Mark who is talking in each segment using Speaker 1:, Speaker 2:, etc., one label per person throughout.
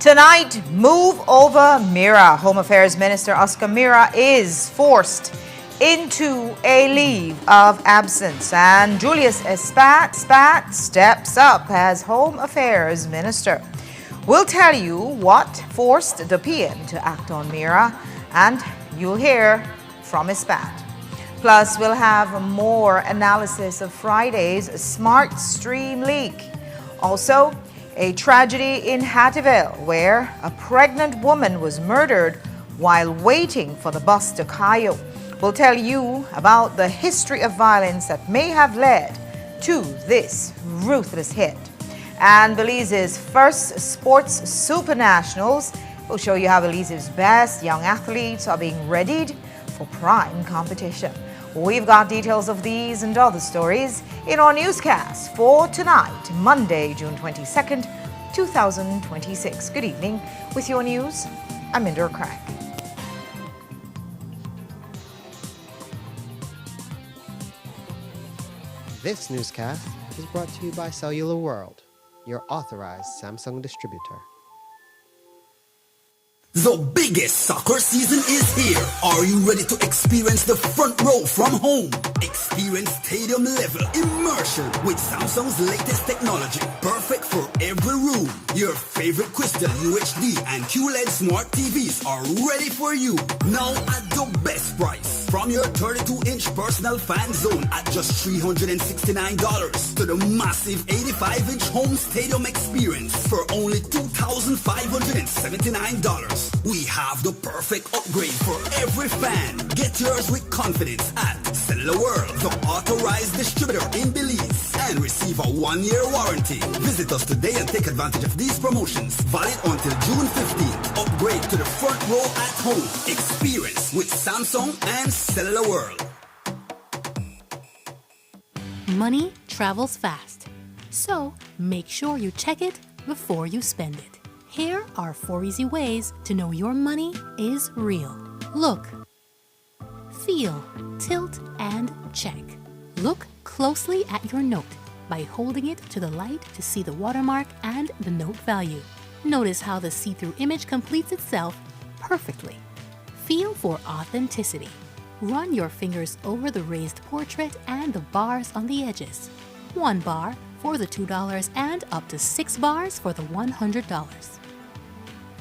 Speaker 1: Tonight, move over Mira. Home Affairs Minister Oscar Mira is forced into a leave of absence, and Julius Espat steps up as Home Affairs Minister. We'll tell you what forced the PM to act on Mira, and you'll hear from Espat. Plus, we'll have more analysis of Friday's Smart Stream leak. Also, a tragedy in Hattieville where a pregnant woman was murdered while waiting for the bus to Cayo. We'll tell you about the history of violence that may have led to this ruthless hit. And Belize's first sports super nationals will show you how Belize's best young athletes are being readied for prime competition. We've got details of these and other stories in our newscast for tonight, Monday, June 22nd, 2026. Good evening. With your news, I'm Indra Crack.
Speaker 2: This newscast is brought to you by Cellular World, your authorized Samsung distributor.
Speaker 3: The biggest soccer season is here. Are you ready to experience the front row from home? Experience stadium level immersion with Samsung's latest technology. Perfect for every room. Your favorite Crystal UHD and QLED smart TVs are ready for you. Now at the best price. From your 32-inch personal fan zone at just $369 to the massive 85-inch home stadium experience for only $2,579. We have the perfect upgrade for every fan. Get yours with confidence at Cellular World, the authorized distributor in Belize, and receive a 1-year warranty. Visit us today and take advantage of these promotions. Valid until June 15th. Upgrade to the front row at home. Experience with Samsung and Cellular World.
Speaker 4: Money travels fast, so make sure you check it before you spend it. Here are 4 easy ways to know your money is real. Look, feel, tilt, and check. Look closely at your note by holding it to the light to see the watermark and the note value. Notice how the see-through image completes itself perfectly. Feel for authenticity. Run your fingers over the raised portrait and the bars on the edges. 1 bar for the $2 and up to 6 bars for the $100.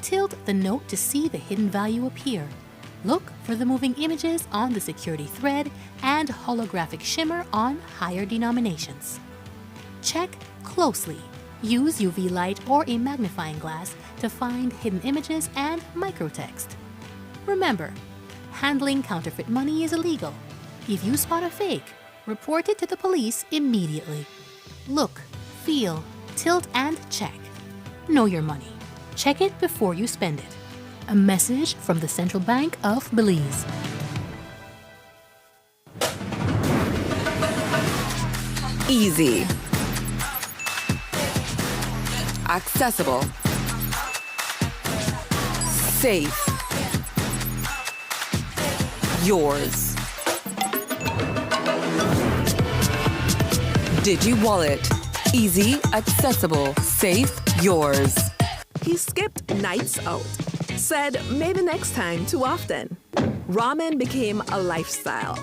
Speaker 4: Tilt the note to see the hidden value appear. Look for the moving images on the security thread and holographic shimmer on higher denominations. Check closely. Use UV light or a magnifying glass to find hidden images and microtext. Remember, handling counterfeit money is illegal. If you spot a fake, report it to the police immediately. Look, feel, tilt, and check. Know your money. Check it before you spend it. A message from the Central Bank of Belize.
Speaker 5: Easy. Accessible. Safe. Yours. Digi Wallet. Easy, accessible, safe, yours.
Speaker 6: He skipped nights out. Said maybe next time too often. Ramen became a lifestyle.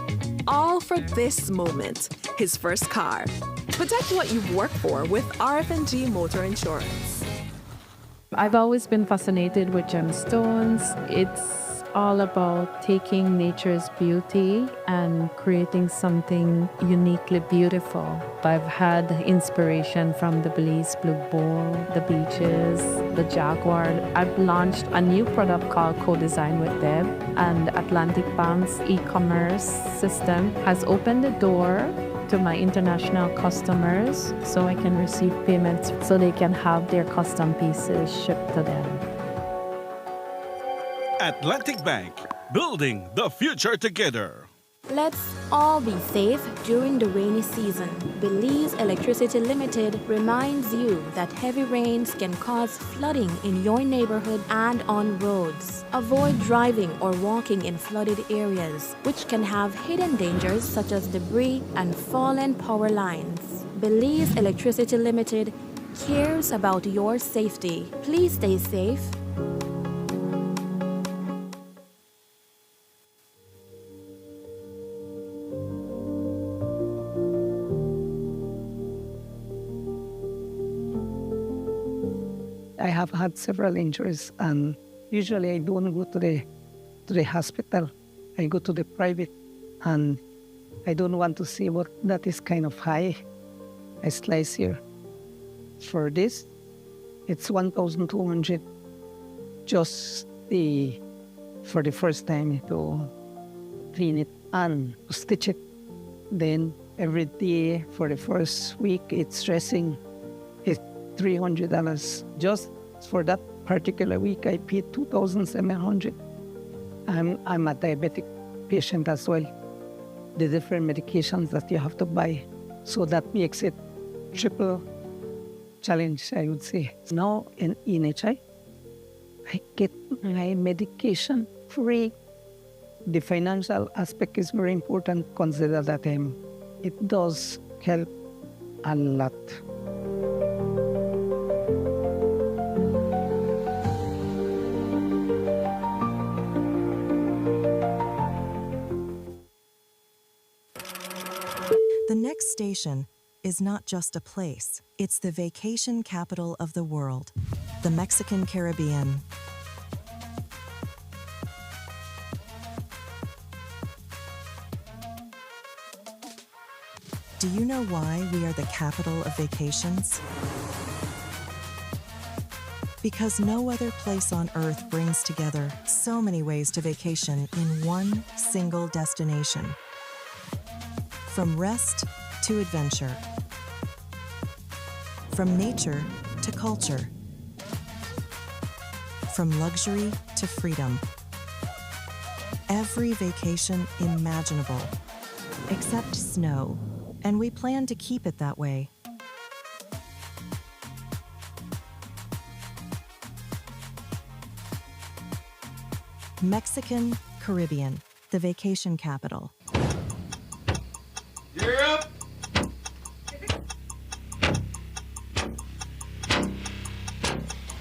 Speaker 6: All for this moment, his first car. Protect what you've worked for with RF&G Motor Insurance.
Speaker 7: I've always been fascinated with gemstones. It's all about taking nature's beauty and creating something uniquely beautiful. I've had inspiration from the Belize Blue Bull, the beaches, the Jaguar. I've launched a new product called Co-Design with Deb, and Atlantic Bank's e-commerce system has opened the door to my international customers so I can receive payments so they can have their custom pieces shipped to them.
Speaker 8: Atlantic Bank, building the future together.
Speaker 9: Let's all be safe during the rainy season. Belize Electricity Limited reminds you that heavy rains can cause flooding in your neighborhood and on roads. Avoid driving or walking in flooded areas, which can have hidden dangers such as debris and fallen power lines. Belize Electricity Limited, cares about your safety. Please stay safe.
Speaker 10: I have had several injuries, and usually I don't go to the hospital. I go to the private, and I don't want to see what that is kind of high. I slice here. For this, it's 1,200 just for the first time to clean it and to stitch it. Then every day for the first week, it's dressing. It's $300. Just for that particular week, I paid $2,700. I'm a diabetic patient as well. The different medications that you have to buy, so that makes it triple challenge, I would say. Now in NHI, I get my medication free. The financial aspect is very important. Consider that it does help a lot.
Speaker 11: The next station is not just a place, it's the vacation capital of the world, the Mexican Caribbean. Do you know why we are the capital of vacations? Because no other place on earth brings together so many ways to vacation in one single destination. From rest to adventure. From nature to culture. From luxury to freedom. Every vacation imaginable, except snow, and we plan to keep it that way. Mexican Caribbean, the vacation capital.
Speaker 12: You're up.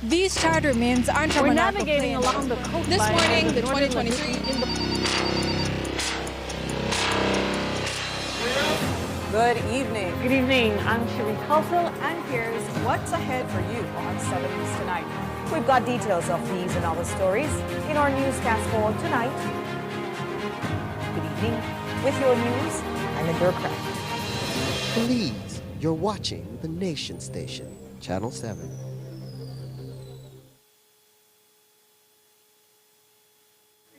Speaker 13: These charter means aren't
Speaker 14: We're navigating along the coastline.
Speaker 13: This morning, the 2023.
Speaker 15: Good evening.
Speaker 14: Good evening. I'm Sheree Culsel, and here's
Speaker 15: What's ahead for you on 7 News tonight? We've got details of these and other stories in our newscast for tonight. Good evening. With your news, I'm Indra Craft.
Speaker 2: Please, you're watching the Nation Station, Channel 7.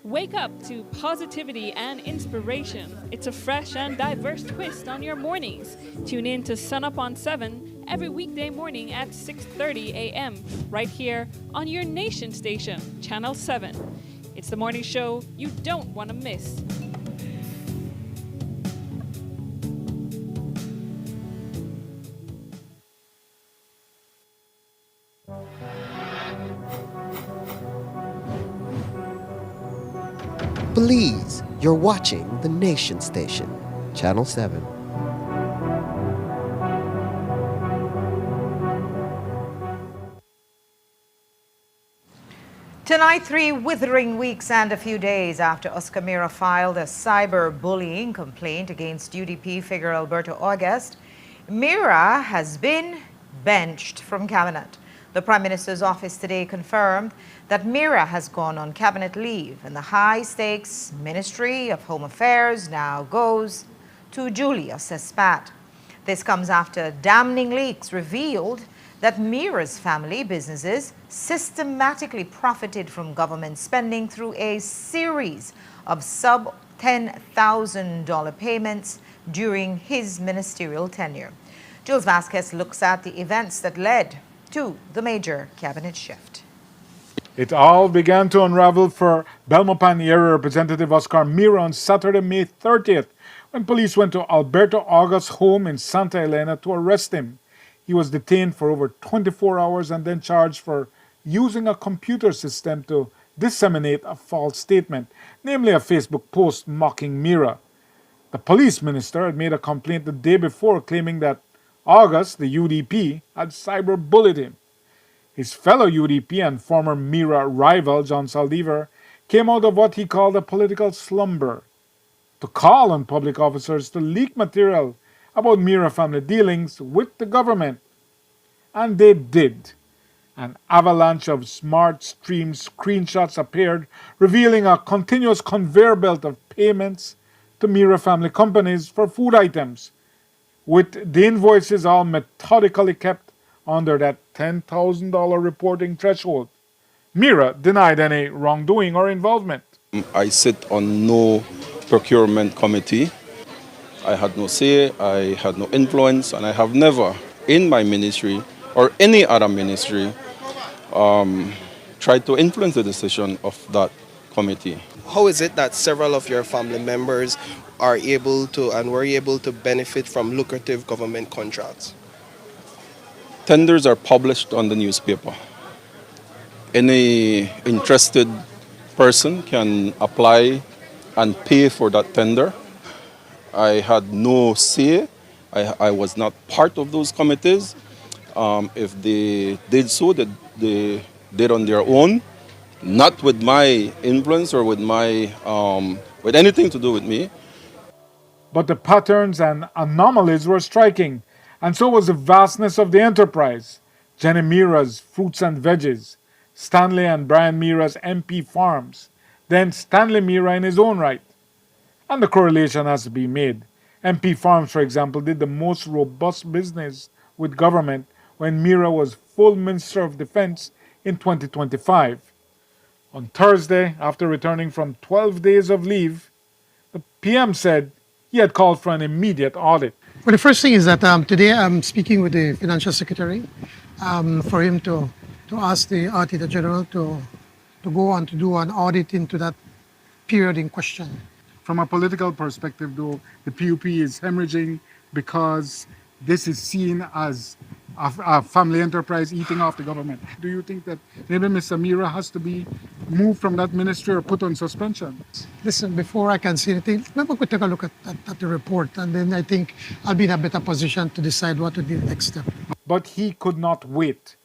Speaker 16: Wake up to positivity and inspiration. It's a fresh and diverse twist on your mornings. Tune in to Sun Up on 7 every weekday morning at 6:30 a.m. right here on your Nation Station, Channel 7. It's the morning show you don't want to miss.
Speaker 2: Please, you're watching the Nation Station, Channel 7.
Speaker 1: Tonight, 3 withering weeks and a few days after Oscar Mira filed a cyberbullying complaint against UDP figure Alberto August, Mira has been benched from cabinet. The Prime Minister's office today confirmed that Mira has gone on cabinet leave, and the high-stakes Ministry of Home Affairs now goes to Julius Espat. This comes after damning leaks revealed that Mira's family businesses systematically profited from government spending through a series of sub-$10,000 payments during his ministerial tenure. Jules Vasquez looks at the events that led to the major cabinet shift.
Speaker 17: It all began to unravel for Belmopan area Representative Oscar Mira on Saturday, May 30th, when police went to Alberto August's home in Santa Elena to arrest him. He was detained for over 24 hours and then charged for using a computer system to disseminate a false statement, namely a Facebook post mocking Mira. The police minister had made a complaint the day before, claiming that August, the UDP, had cyberbullied him. His fellow UDP and former Mira rival, John Saldivar, came out of what he called a political slumber to call on public officers to leak material about Mira family dealings with the government. And they did. An avalanche of smart stream screenshots appeared, revealing a continuous conveyor belt of payments to Mira family companies for food items, with the invoices all methodically kept under that $10,000 reporting threshold. Mira denied any wrongdoing or involvement.
Speaker 12: I sit on no procurement committee. I had no say, I had no influence, and I have never, in my ministry or any other ministry, tried to influence the decision of that committee.
Speaker 18: How is it that several of your family members are able to and were able to benefit from lucrative government contracts?
Speaker 12: Tenders are published on the newspaper. Any interested person can apply and pay for that tender. I had no say. I was not part of those committees. If they did so, they did on their own, not with my influence or with with anything to do with me.
Speaker 17: But the patterns and anomalies were striking, and so was the vastness of the enterprise. Jenny Mira's fruits and veggies, Stanley and Brian Mira's MP farms, then Stanley Mira in his own right. And the correlation has to be made. MP Farms, for example, did the most robust business with government when Mira was full Minister of Defense in 2025. On Thursday, after returning from 12 days of leave, the PM said he had called for an immediate audit.
Speaker 19: Well, the first thing is that today I'm speaking with the Financial Secretary for him to ask the Auditor General to go on to do an audit into that period in question.
Speaker 17: From a political perspective, though, the PUP is hemorrhaging because this is seen as a family enterprise eating off the government. Do you think that maybe Mr. Mira has to be moved from that ministry or put on suspension?
Speaker 19: Listen, before I can say anything, maybe we could take a look at the report, and then I think I'll be in a better position to decide what to do next step.
Speaker 17: But he could not wait.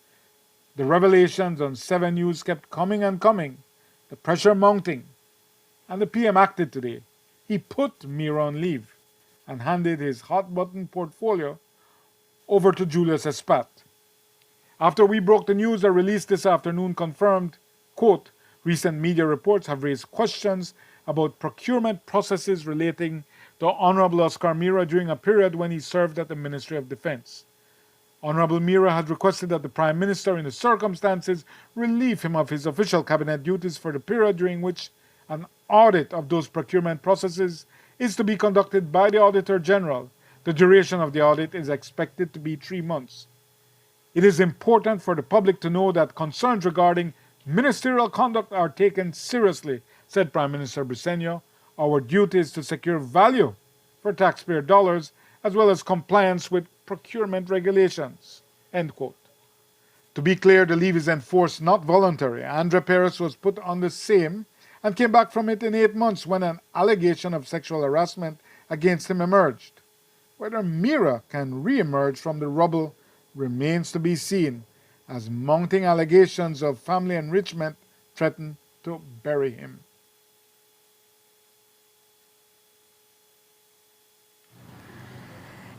Speaker 17: The revelations on 7 News kept coming and coming, the pressure mounting, and the PM acted today. He put Mira on leave and handed his hot-button portfolio over to Julius Espat. After we broke the news, a release this afternoon confirmed, quote, recent media reports have raised questions about procurement processes relating to Honorable Oscar Mira during a period when he served at the Ministry of Defense. Honorable Mira had requested that the Prime Minister, in the circumstances, relieve him of his official cabinet duties for the period during which an audit of those procurement processes is to be conducted by the Auditor General. The duration of the audit is expected to be 3 months. It is important for the public to know that concerns regarding ministerial conduct are taken seriously, said Prime Minister Briceño. Our duty is to secure value for taxpayer dollars as well as compliance with procurement regulations. End quote. To be clear, the leave is enforced, not voluntary. Andre Perez was put on the same and came back from it in 8 months when an allegation of sexual harassment against him emerged. Whether Mira can re-emerge from the rubble remains to be seen, as mounting allegations of family enrichment threaten to bury him.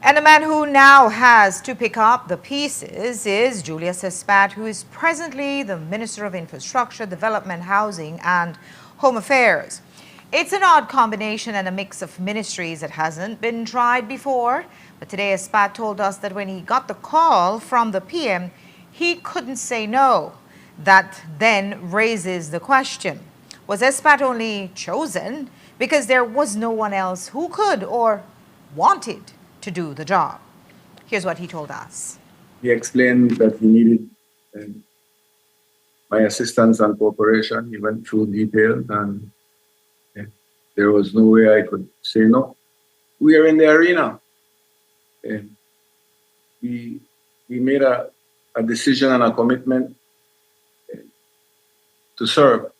Speaker 1: And the man who now has to pick up the pieces is Julius Espat, who is presently the Minister of Infrastructure, Development, Housing and Home Affairs. It's an odd combination and a mix of ministries that hasn't been tried before. But today Espat told us that when he got the call from the PM, he couldn't say no. That then raises the question, was Espat only chosen because there was no one else who could or wanted to do the job? Here's what he told us.
Speaker 20: He explained that he needed my assistance and cooperation. He went through details and there was no way I could say no. We are in the arena. We made a decision and a commitment to serve.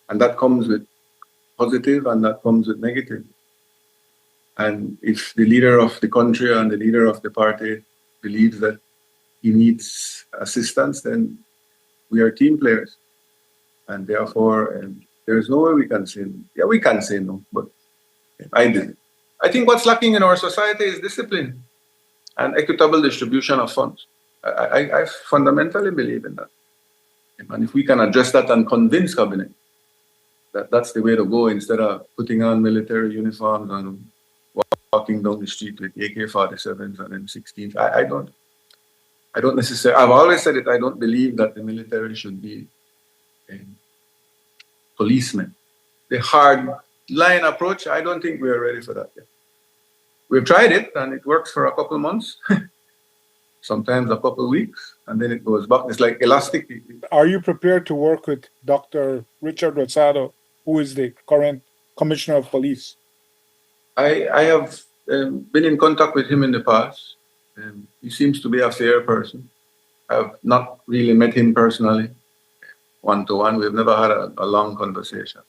Speaker 20: And that comes with positive and that comes with negative. And if the leader of the country and the leader of the party believes that he needs assistance, then we are team players. And therefore, there's no way we can say no. Yeah, we can say no, but I did. I think what's lacking in our society is discipline and equitable distribution of funds. I fundamentally believe in that. And if we can address that and convince cabinet that that's the way to go, instead of putting on military uniforms and walking down the street with AK-47s and M16s, I don't necessarily. I've always said it. I don't believe that the military should be policemen. The hard line approach, I don't think we are ready for that yet. We've tried it and it works for a couple months, sometimes a couple weeks, and then it goes back. It's like elastic.
Speaker 17: Are you prepared to work with Dr. Richard Rosado, who is the current Commissioner of Police?
Speaker 20: I have been in contact with him in the past. He seems to be a fair person. I've not really met him personally, one-to-one. We've never had a long conversation.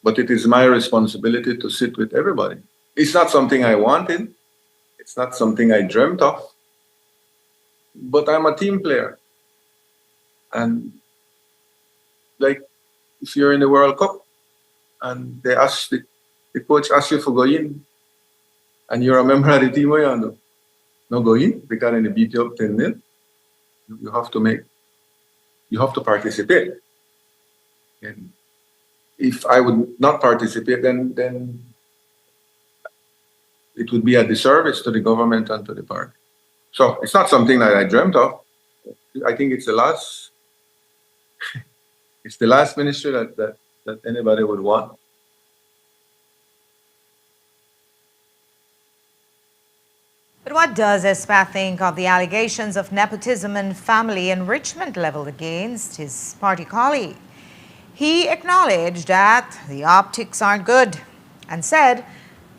Speaker 20: But it is my responsibility to sit with everybody. It's not something I wanted. It's not something I dreamt of. But I'm a team player. And like if you're in the World Cup and they ask the coach asks you for go in and you're a member of the team, what you do? No go in because they beat you up 10-0. You have to participate. And if I would not participate, then it would be a disservice to the government and to the party. So it's not something that I dreamt of. I think it's the last ministry that anybody would want.
Speaker 1: But what does Espat think of the allegations of nepotism and family enrichment leveled against his party colleague? He acknowledged that the optics aren't good and said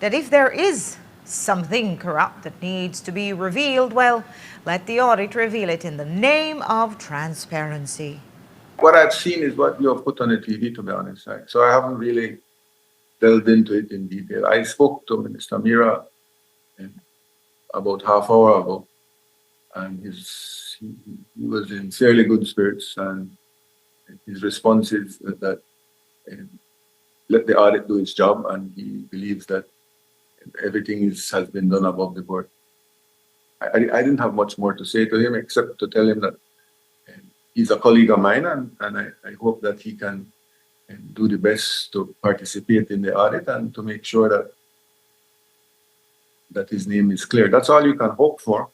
Speaker 1: that if there is something corrupt that needs to be revealed, well, let the audit reveal it in the name of transparency.
Speaker 20: What I've seen is what you have put on the TV, to be honest. So I haven't really delved into it in detail. I spoke to Minister Mira about half hour ago, and he was in fairly good spirits, and his response is that let the audit do its job, and he believes that everything has been done above the board. I didn't have much more to say to him except to tell him that he's a colleague of mine, and I hope that he can do the best to participate in the audit and to make sure that his name is clear. That's all you can hope for.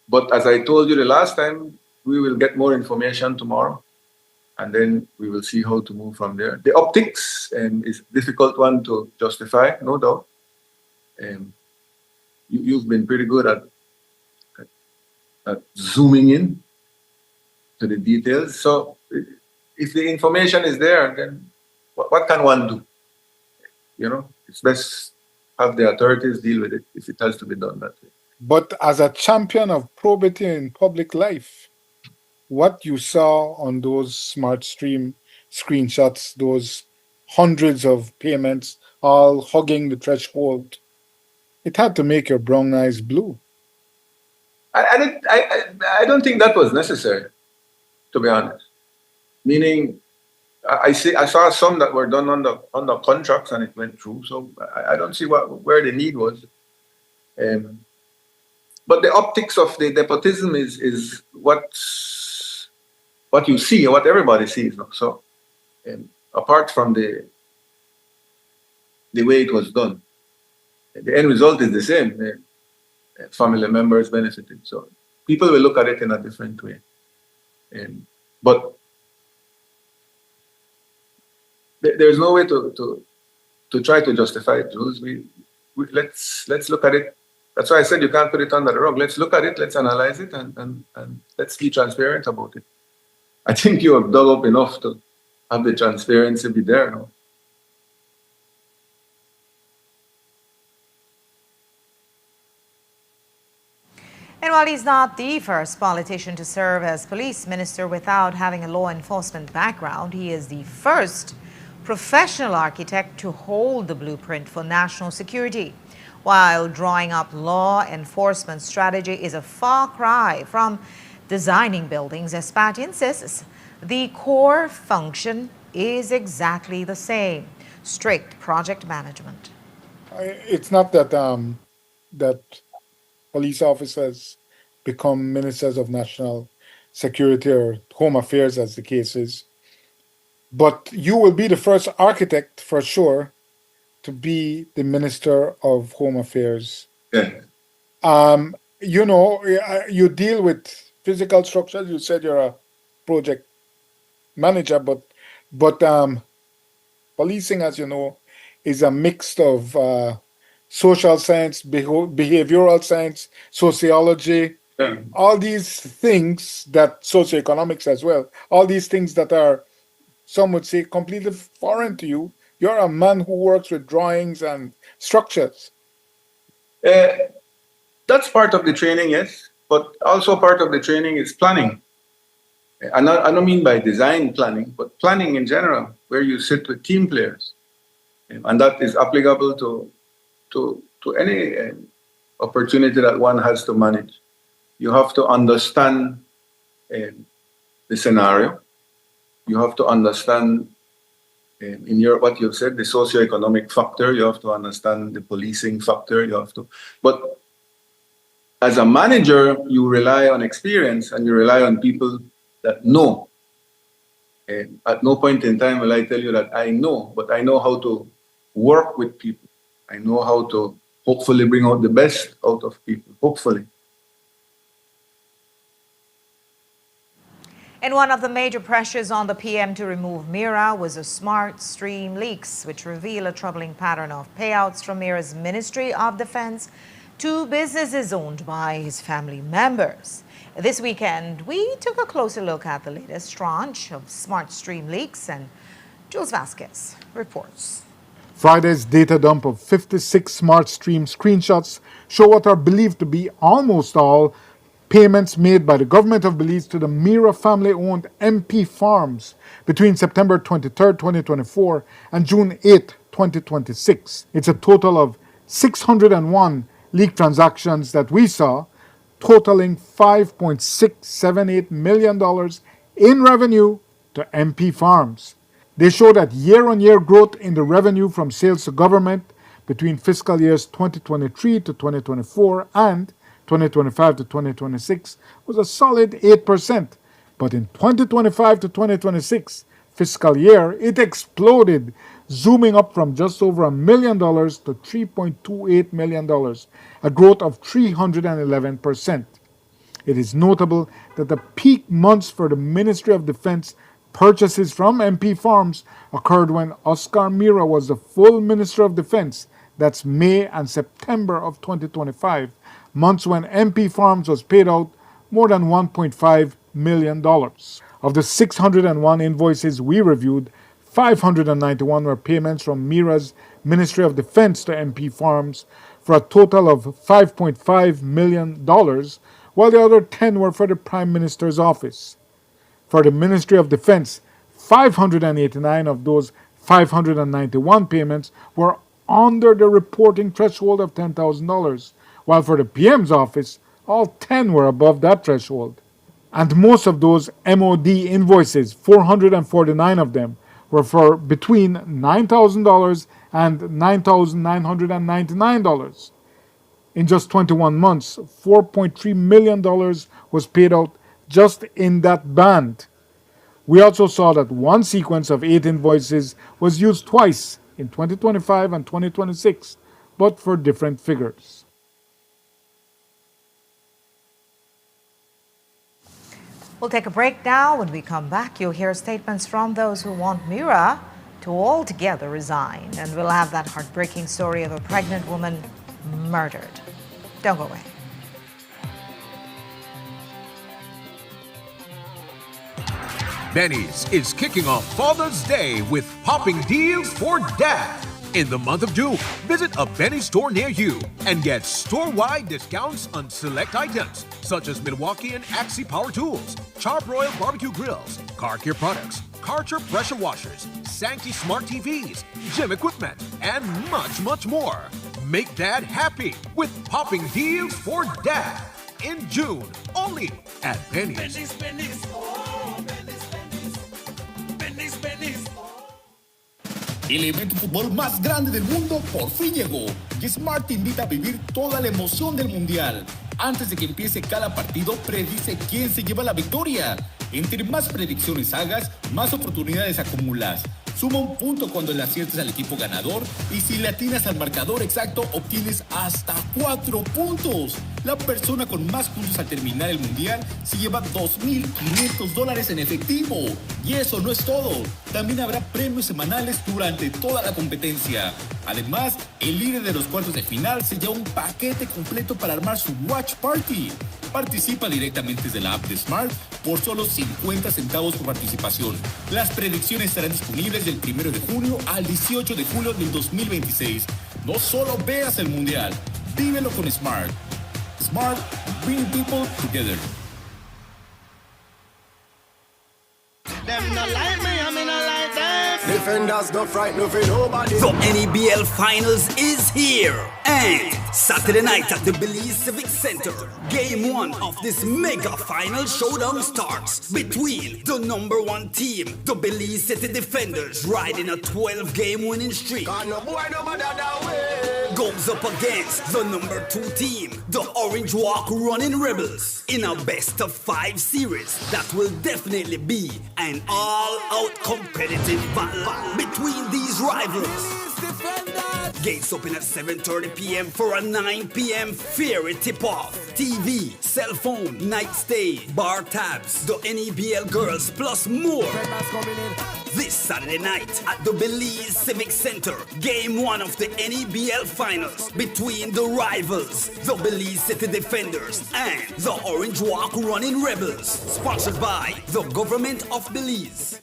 Speaker 20: But as I told you the last time, we will get more information tomorrow, and then we will see how to move from there. The optics is a difficult one to justify, no doubt. You've been pretty good at zooming in to the details. So if the information is there, then what can one do? You know, it's best have the authorities deal with it if it has to be done that way.
Speaker 17: But as a champion of probity in public life, what you saw on those smart stream screenshots, those hundreds of payments, all hugging the threshold, it had to make your brown eyes blue.
Speaker 20: I don't think that was necessary, to be honest. Meaning, I saw some that were done under contracts and it went through. So I don't see where the need was. But the optics of the nepotism is what you see, what everybody sees. So apart from the way it was done, the end result is the same. Family members benefited. So people will look at it in a different way. But there's no way to try to justify it, Jules. Let's look at it. That's why I said you can't put it under the rug. Let's look at it, let's analyze it, and let's be transparent about it. I think you have dug up enough to have the transparency be there now.
Speaker 1: And while he's not the first politician to serve as police minister without having a law enforcement background, he is the first professional architect to hold the blueprint for national security, while drawing up law enforcement strategy is a far cry from designing buildings. Espat insists the core function is exactly the same: strict project management.
Speaker 17: It's not that that police officers become ministers of national security or home affairs, as the case is, but you will be the first architect for sure to be the minister of home affairs.
Speaker 20: Yeah.
Speaker 17: You deal with physical structures. You said you're a project manager, but policing, as you know, is a mix of social science, behavioral science, sociology, all these things that socioeconomics as well, all these things that are, some would say, completely foreign to you. You're a man who works with drawings and structures.
Speaker 20: That's part of the training, yes, but also part of the training is planning. I don't mean by design planning, but planning in general, where you sit with team players. And that is applicable to any opportunity that one has to manage. You have to understand the scenario. You have to understand, what you've said, the socioeconomic factor. You have to understand the policing factor. But as a manager, you rely on experience and you rely on people that know. At no point in time will I tell you that I know, but I know how to work with people. I know how to hopefully bring out the best out of people, hopefully.
Speaker 1: And one of the major pressures on the PM to remove Mira was the smart stream leaks, which reveal a troubling pattern of payouts from Mira's Ministry of Defense to businesses owned by his family members. This weekend, we took a closer look at the latest tranche of smart stream leaks, and Jules Vasquez reports.
Speaker 17: Friday's data dump of 56 smart stream screenshots show what are believed to be almost all payments made by the government of Belize to the Mira family-owned MP farms between September 23, 2024 and June 8, 2026. It's a total of 601 leak transactions that we saw, totaling $5.678 million in revenue to MP farms. They show that year-on-year growth in the revenue from sales to government between fiscal years 2023 to 2024 and 2025 to 2026 was a solid 8%. But in 2025 to 2026 fiscal year, it exploded, zooming up from just over $1 million to $3.28 million, a growth of 311%. It is notable that the peak months for the Ministry of Defense purchases from MP farms occurred when Oscar Mira was the full Minister of Defense. That's May and September of 2025, months when MP farms was paid out more than $1.5 million. Of the 601 invoices we reviewed, 591 were payments from Mira's Ministry of Defense to MP farms for a total of $5.5 million, while the other 10 were for the Prime Minister's office. For the Ministry of Defense, 589 of those 591 payments were under the reporting threshold of $10,000, while for the PM's office, all 10 were above that threshold. And most of those MOD invoices, 449 of them, were for between $9,000 and $9,999. In just 21 months, $4.3 million was paid out just in that band. We also saw that one sequence of 8 invoices was used twice in 2025 and 2026, but for different figures.
Speaker 1: We'll take a break now. When we come back, you'll hear statements from those who want Mira to altogether resign. And we'll have that heartbreaking story of a pregnant woman murdered. Don't go away.
Speaker 21: Benny's is kicking off Father's Day with popping deals for dad. In the month of June, visit a Benny store near you and get store-wide discounts on select items such as Milwaukee and Axie Power Tools, Charbroil Barbecue Grills, car care products, Karcher pressure washers, Sankey Smart TVs, gym equipment, and much, much more. Make Dad happy with popping deals for Dad in June, only at Benny's.
Speaker 22: El evento de fútbol más grande del mundo por fin llegó y Smart te invita a vivir toda la emoción del mundial. Antes de que empiece cada partido, predice quién se lleva la victoria. Entre más predicciones hagas, más oportunidades acumulas. Suma un punto cuando le aciertes al equipo ganador y si le atinas al marcador exacto, obtienes hasta 4 puntos. La persona con más puntos al terminar el mundial se lleva $2,500 en efectivo. Y eso no es todo. También habrá premios semanales durante toda la competencia. Además, el líder de los cuartos de final se lleva un paquete completo para armar su Watch Party. Participa directamente desde la app de Smart por solo 50 centavos por participación. Las predicciones estarán disponibles del 1 de junio al 18 de julio del 2026. No solo veas el mundial, vívelo con Smart. Smart, bring people together.
Speaker 3: Defenders don't frighten nobody. The NEBL Finals is here. And Saturday night at the Belize Civic Center, Game 1 of this mega final showdown starts between the number 1 team, the Belize City Defenders, riding a 12-game winning streak, goes up against the number 2 team, the Orange Walk Running Rebels, in a best-of-5 series that will definitely be an all-out competitive battle between these rivals. Gates open at 7:30 p.m. for a 9 p.m. fairy tip-off. TV, cell phone, night stay, bar tabs, the NEBL girls, plus more. This Saturday night at the Belize Civic Center, Game 1 of the NEBL Finals between the rivals, the Belize City Defenders and the Orange Walk Running Rebels. Sponsored by the Government of Belize.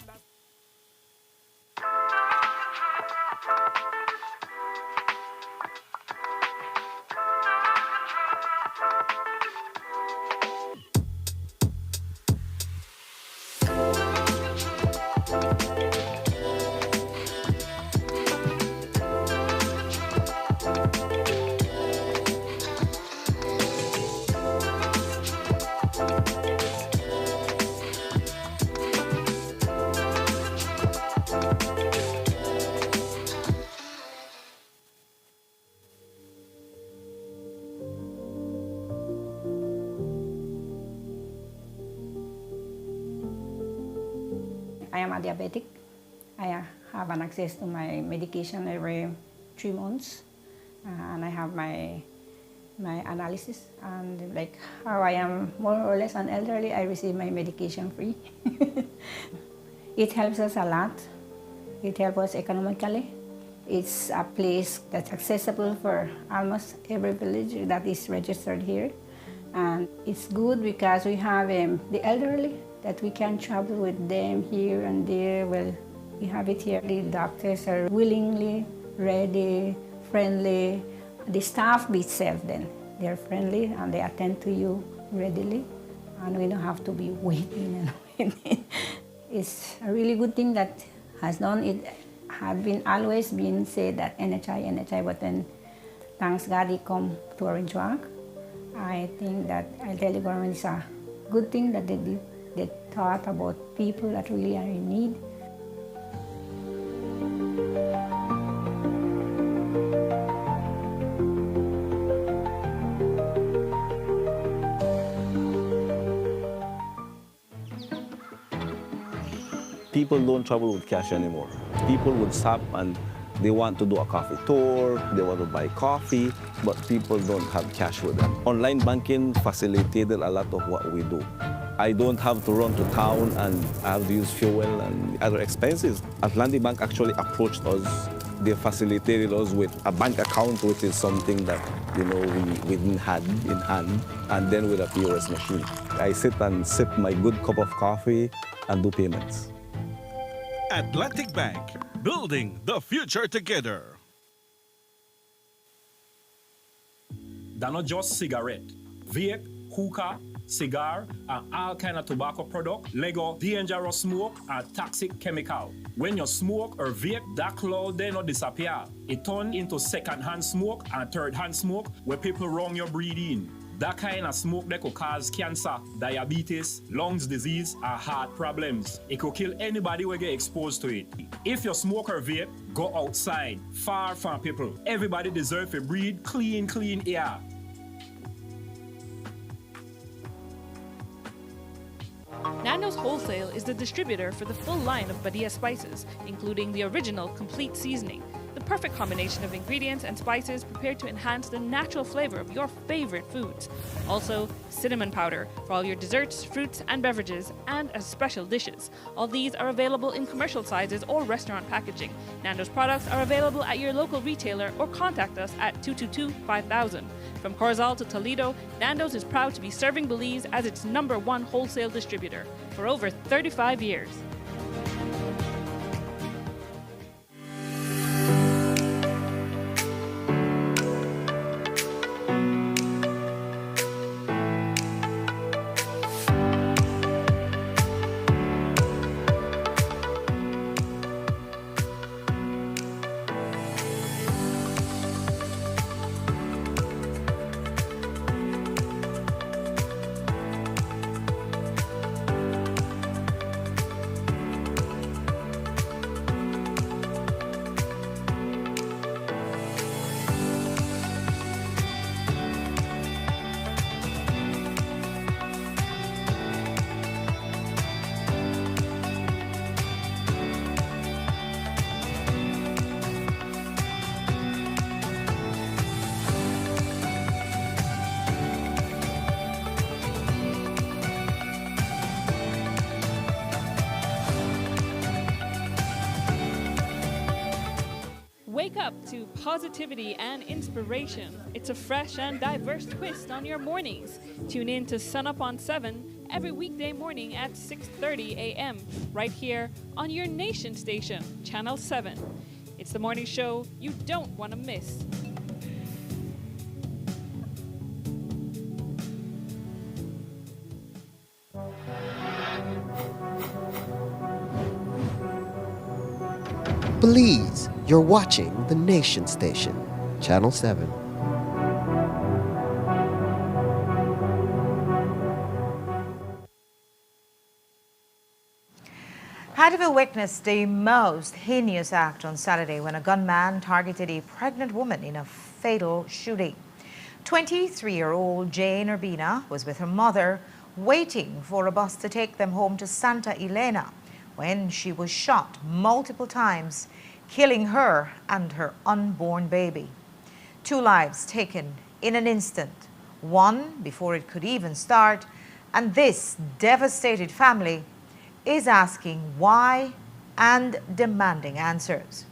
Speaker 23: I am a diabetic. I have an access to my medication every 3 months, and I have my analysis. And like how I am more or less an elderly, I receive my medication free. It helps us a lot. It helps us economically. It's a place that's accessible for almost every village that is registered here. And it's good because we have the elderly that we can travel with them here and there. Well, we have it here. The doctors are willingly, ready, friendly. The staff itself then, they're friendly and they attend to you readily. And we don't have to be waiting and waiting. It's a really good thing that has done. It had been always been said that NHI, but then thanks God it come to Orange Walk. I think that I'll tell the government it's a good thing that they did. They thought about people that really are in need.
Speaker 24: People don't travel with cash anymore. People would stop and they want to do a coffee tour, they want to buy coffee, but people don't have cash with them. Online banking facilitated a lot of what we do. I don't have to run to town and I have to use fuel and other expenses. Atlantic Bank actually approached us. They facilitated us with a bank account, which is something that we didn't have in hand, and then with a POS machine. I sit and sip my good cup of coffee and do payments.
Speaker 8: Atlantic Bank, building the future together.
Speaker 4: they're not just cigarette. Vape, hookah, cigar, and all kind of tobacco product, Lego, dangerous smoke, and toxic chemical. When you smoke or vape, that cloud then not disappear. It turn into second-hand smoke and third-hand smoke where people wrong your breathing. That kind of smoke that could cause cancer, diabetes, lungs disease, or heart problems. It could kill anybody who get exposed to it. If you smoke or vape, go outside, far from people. Everybody deserves to breathe clean air.
Speaker 16: Nando's Wholesale is the distributor for the full line of Badia spices, including the original complete seasoning, the perfect combination of ingredients and spices prepared to enhance the natural flavor of your favorite foods. Also, cinnamon powder for all your desserts, fruits, and beverages, and as special dishes. All these are available in commercial sizes or restaurant packaging. Nando's products are available at your local retailer or contact us at 222-5000. From Corozal to Toledo, Nando's is proud to be serving Belize as its #1 wholesale distributor for over 35 years. Wake up to positivity and inspiration. It's a fresh and diverse twist on your mornings. Tune in to Sun Up on 7 every weekday morning at 6:30 a.m. right here on your nation station, Channel 7. It's the morning show you don't want to miss.
Speaker 2: Belize, you're watching the Nation Station, Channel 7.
Speaker 1: Hadiville witnessed the most heinous act on Saturday when a gunman targeted a pregnant woman in a fatal shooting. 23-year-old Jane Urbina was with her mother waiting for a bus to take them home to Santa Elena when she was shot multiple times, killing her and her unborn baby. 2 lives taken in an instant, one before it could even start, and this devastated family is asking why and demanding answers.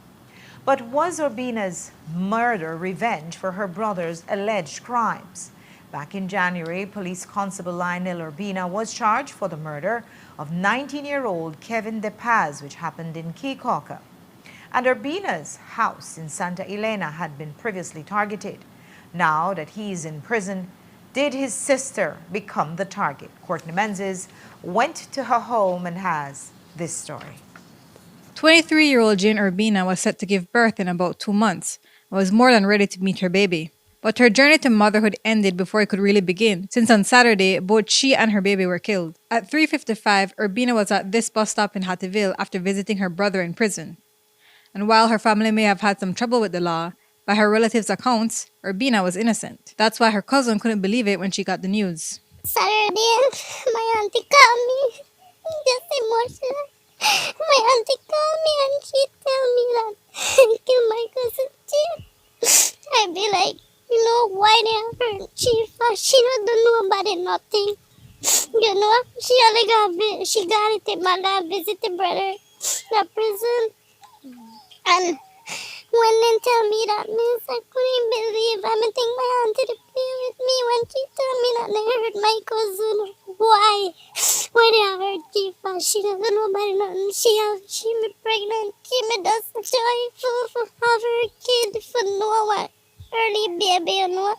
Speaker 1: But was Urbina's murder revenge for her brother's alleged crimes? Back in January, Police Constable Lionel Urbina was charged for the murder of 19-year-old Kevin De Paz, which happened in Kikauka. And Urbina's house in Santa Elena had been previously targeted. Now that he's in prison, did his sister become the target? Courtney Menzies went to her home and has this story.
Speaker 13: 23-year-old Jane Urbina was set to give birth in about 2 months and was more than ready to meet her baby. But her journey to motherhood ended before it could really begin, since on Saturday, both she and her baby were killed. At 3:55, Urbina was at this bus stop in Hattieville after visiting her brother in prison. And while her family may have had some trouble with the law, by her relatives' accounts, Urbina was innocent. That's why her cousin couldn't believe it when she got the news.
Speaker 5: Saturday, my auntie called me, just emotional. My auntie called me and she tell me that I killed my cousin Chief. I be like, you know, why they have her Chief? She don't know about it, nothing. You know, she only got it in my lab, visit the brother, the prison. And when they tell me that, means I couldn't believe. I think my auntie to play with me when she told me that they hurt my cousin. Why? Why they have her Chief? She doesn't know about nothing. She be pregnant. She be just joyful for have her kid for no what early baby, you know.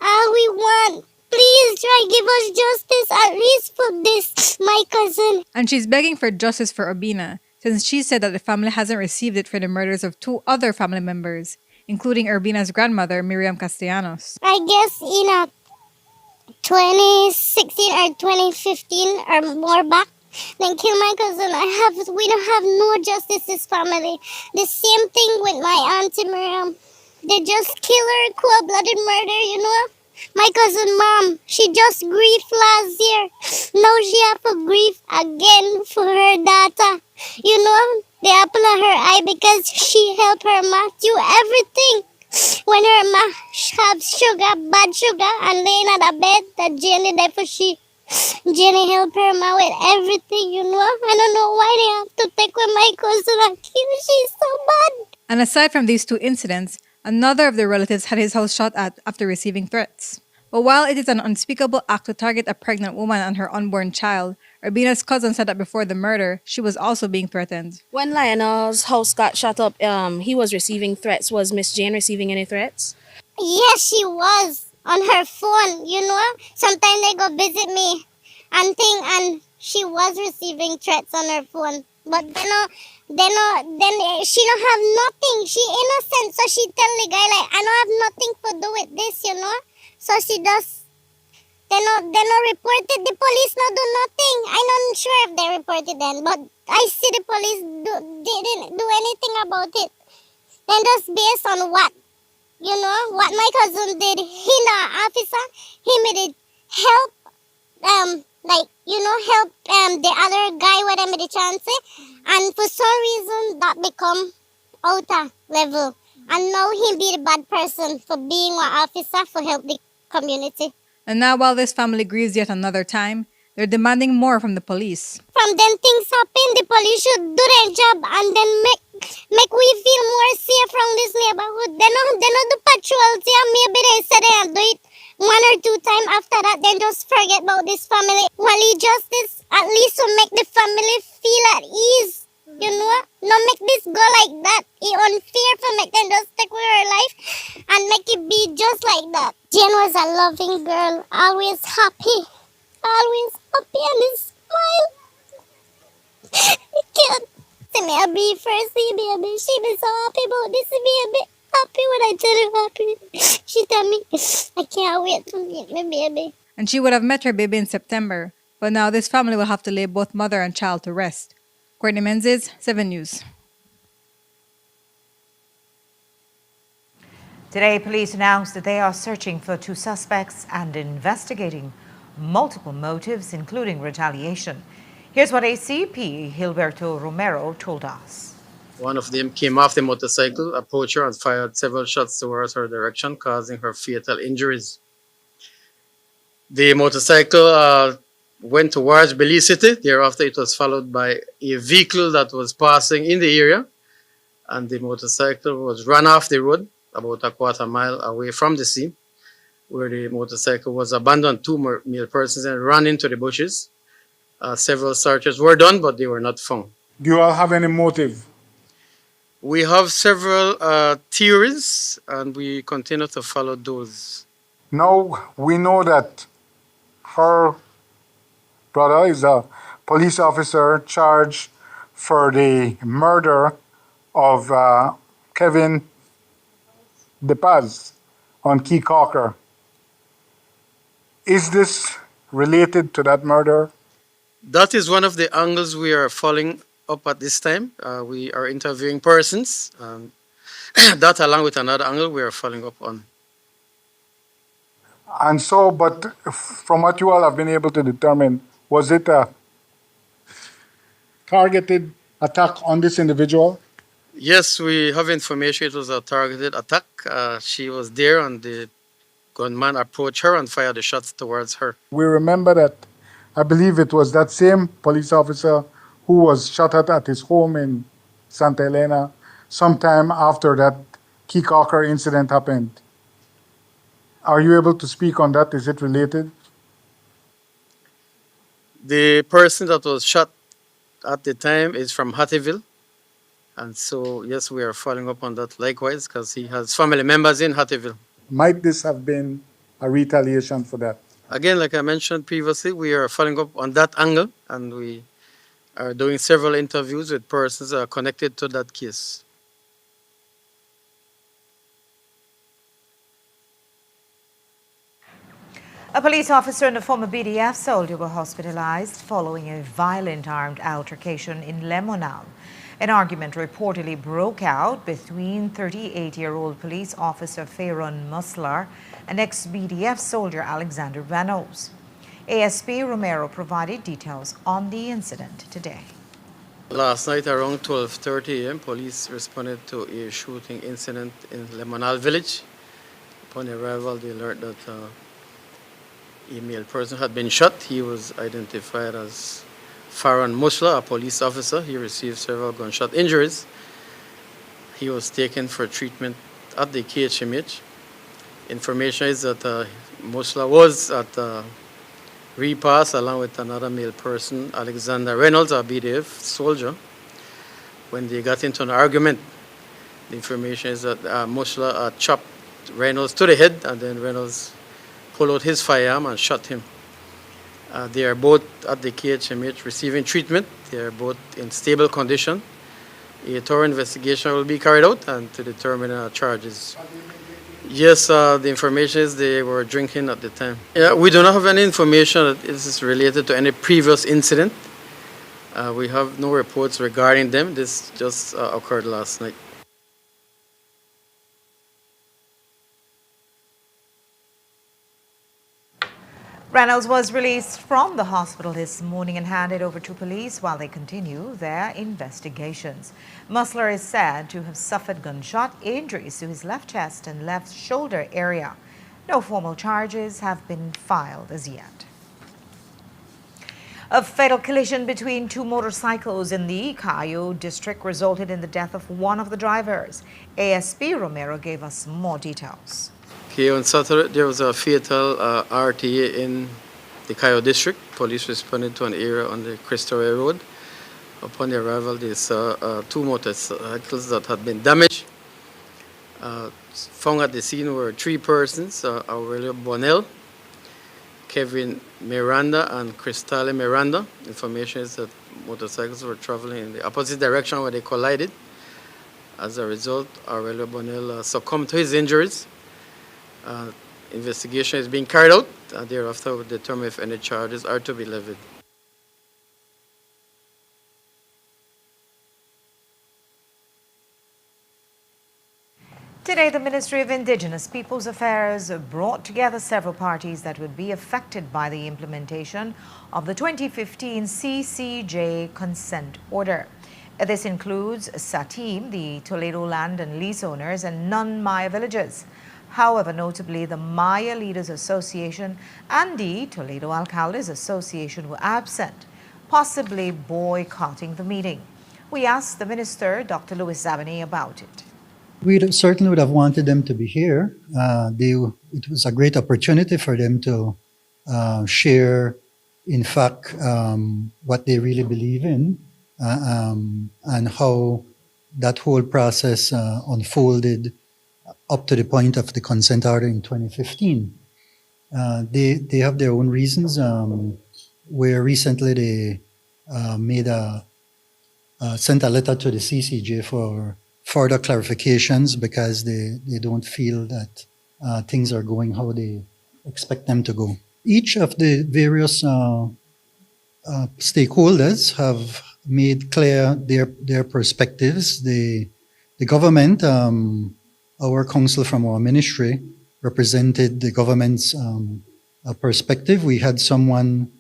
Speaker 5: All we want, please try give us justice at least for this, my cousin.
Speaker 13: And she's begging for justice for Obina, since she said that the family hasn't received it for the murders of 2 other family members, including Urbina's grandmother, Miriam Castellanos.
Speaker 5: I guess in 2016 or 2015 or more back, then kill my cousin. We don't have no justice this family. The same thing with my auntie Miriam. They just kill her, cold-blooded murder, you know. My cousin mom, she just grieved last year. Now she have to grieve again for her daughter. You know, the apple of her eye because she helped her ma do everything. When her ma have sugar, bad sugar, and laying on the bed, that Jenny there for she. Jenny helped her ma with everything, you know. I don't know why they have to take with my cousin and kill. She's so bad.
Speaker 13: And aside from these 2 incidents, another of the relatives had his house shot at after receiving threats. But while it is an unspeakable act to target a pregnant woman and her unborn child, Urbina's cousin said that before the murder, she was also being threatened.
Speaker 6: When Lionel's house got shot up, he was receiving threats. Was Miss Jane receiving any threats?
Speaker 5: Yes, she was on her phone, you know. Sometimes they go visit me and she was receiving threats on her phone. But then she don't have nothing. She innocent, so she tell the guy like, I don't have nothing to do with this, you know. So she does. They no reported. The police no do nothing. I'm not sure if they reported then, but I see the police didn't do anything about it. And that's based on what? You know, what my cousin did. He the officer, he made it help, help the other guy whatever the chance. And for some reason, that become outer level. And now he be the bad person for being an officer for help the community.
Speaker 13: And now while this family grieves yet another time, they're demanding more from the police.
Speaker 5: From then things happen, the police should do their job and then make we feel more safe from this neighborhood. They not do patrols, yeah. Maybe they say they do it 1 or 2 times. After that, then just forget about this family. Wally justice at least to make the family feel at ease. You know, not make this go like that. It's unfair for make them just take with her life and make it be just like that. Jane was a loving girl, always happy and smile. Can't see me a be first, baby. She be so happy about this, baby. Happy when I tell her happy. She tell me, I can't wait to meet my baby.
Speaker 13: And she would have met her baby in September, but now this family will have to lay both mother and child to rest. Courtney Menzies, 7 News.
Speaker 1: Today, police announced that they are searching for 2 suspects and investigating multiple motives, including retaliation. Here's what ACP Gilberto Romero told us.
Speaker 7: One of them came off the motorcycle, approached her and fired several shots towards her direction, causing her fatal injuries. The motorcycle went towards Belize City. Thereafter, it was followed by a vehicle that was passing in the area, and the motorcycle was run off the road about a quarter mile away from the scene, where the motorcycle was abandoned. 2 male persons and ran into the bushes. Several searches were done, but they were not found.
Speaker 17: Do you all have any motive?
Speaker 7: We have several theories, and we continue to follow those.
Speaker 17: Now we know that her brother is a police officer charged for the murder of Kevin DePaz on Key Cocker. Is this related to that murder?
Speaker 7: That is one of the angles we are following up at this time. We are interviewing persons. That, along with another angle, we are following up on.
Speaker 17: And so, but from what you all have been able to determine, was it a targeted attack on this individual?
Speaker 7: Yes, we have information it was a targeted attack. She was there and the gunman approached her and fired the shots towards her.
Speaker 17: We remember that, I believe it was that same police officer who was shot at his home in Santa Elena sometime after that Key Cocker incident happened. Are you able to speak on that? Is it related?
Speaker 7: The person that was shot at the time is from Hattieville. And so, yes, we are following up on that likewise because he has family members in Hattieville.
Speaker 17: Might this have been a retaliation for that?
Speaker 7: Again, like I mentioned previously, we are following up on that angle, and we are doing several interviews with persons connected to that case.
Speaker 1: A police officer and a former BDF soldier were hospitalized following a violent armed altercation in Lemonal. An argument reportedly broke out between 38-year-old police officer Fayron Muslar and ex-BDF soldier Alexander Vanos. ASP Romero provided details on the incident today.
Speaker 7: Last night around 12:30 a.m., police responded to a shooting incident in Lemonal village. Upon arrival, they learned that a male person had been shot. He was identified as Farhan Musla, a police officer. He received several gunshot injuries. He was taken for treatment at the KHMH. Information is that Musla was at repass along with another male person, Alexander Reynolds, a BDF soldier. When they got into an argument, the information is that Musla chopped Reynolds to the head, and then Reynolds pulled out his firearm and shot him. They are both at the KHMH receiving treatment. They are both in stable condition. A thorough investigation will be carried out and to determine charges. Yes, the information is they were drinking at the time. Yeah, we do not have any information that this is related to any previous incident. We have no reports regarding them. This just occurred last night.
Speaker 1: Reynolds was released from the hospital this morning and handed over to police while they continue their investigations. Musler is said to have suffered gunshot injuries to his left chest and left shoulder area. No formal charges have been filed as yet. A fatal collision between two motorcycles in the Cayo district resulted in the death of one of the drivers. ASP Romero gave us more details.
Speaker 7: Okay, on Saturday, there was a fatal RTA in the Cayo district. Police responded to an area on the Cristore Road. Upon the arrival, they saw two motorcycles that had been damaged. Found at the scene were three persons, Aurelio Bonell, Kevin Miranda, and Cristale Miranda. Information is that motorcycles were traveling in the opposite direction where they collided. As a result, Aurelio Bonell succumbed to his injuries. Investigation is being carried out. Thereafter, we'll determine if any charges are to be levied.
Speaker 1: Today, the Ministry of Indigenous Peoples Affairs brought together several parties that would be affected by the implementation of the 2015 CCJ consent order. This includes SATIM, the Toledo Land and Lease Owners, and non-Maya villages. However, notably, the Maya Leaders Association and the Toledo Alcaldes Association were absent, possibly boycotting the meeting. We asked the Minister, Dr. Louis Zabany, about it.
Speaker 9: We certainly would have wanted them to be here. It was a great opportunity for them to share, in fact, what they really believe in and how that whole process unfolded up to the point of the consent order in 2015. They have their own reasons. Where recently they sent a letter to the CCJ for further clarifications because they don't feel that things are going how they expect them to go. Each of the various stakeholders have made clear their perspectives. The government, our council from our ministry, represented the government's perspective. We had someone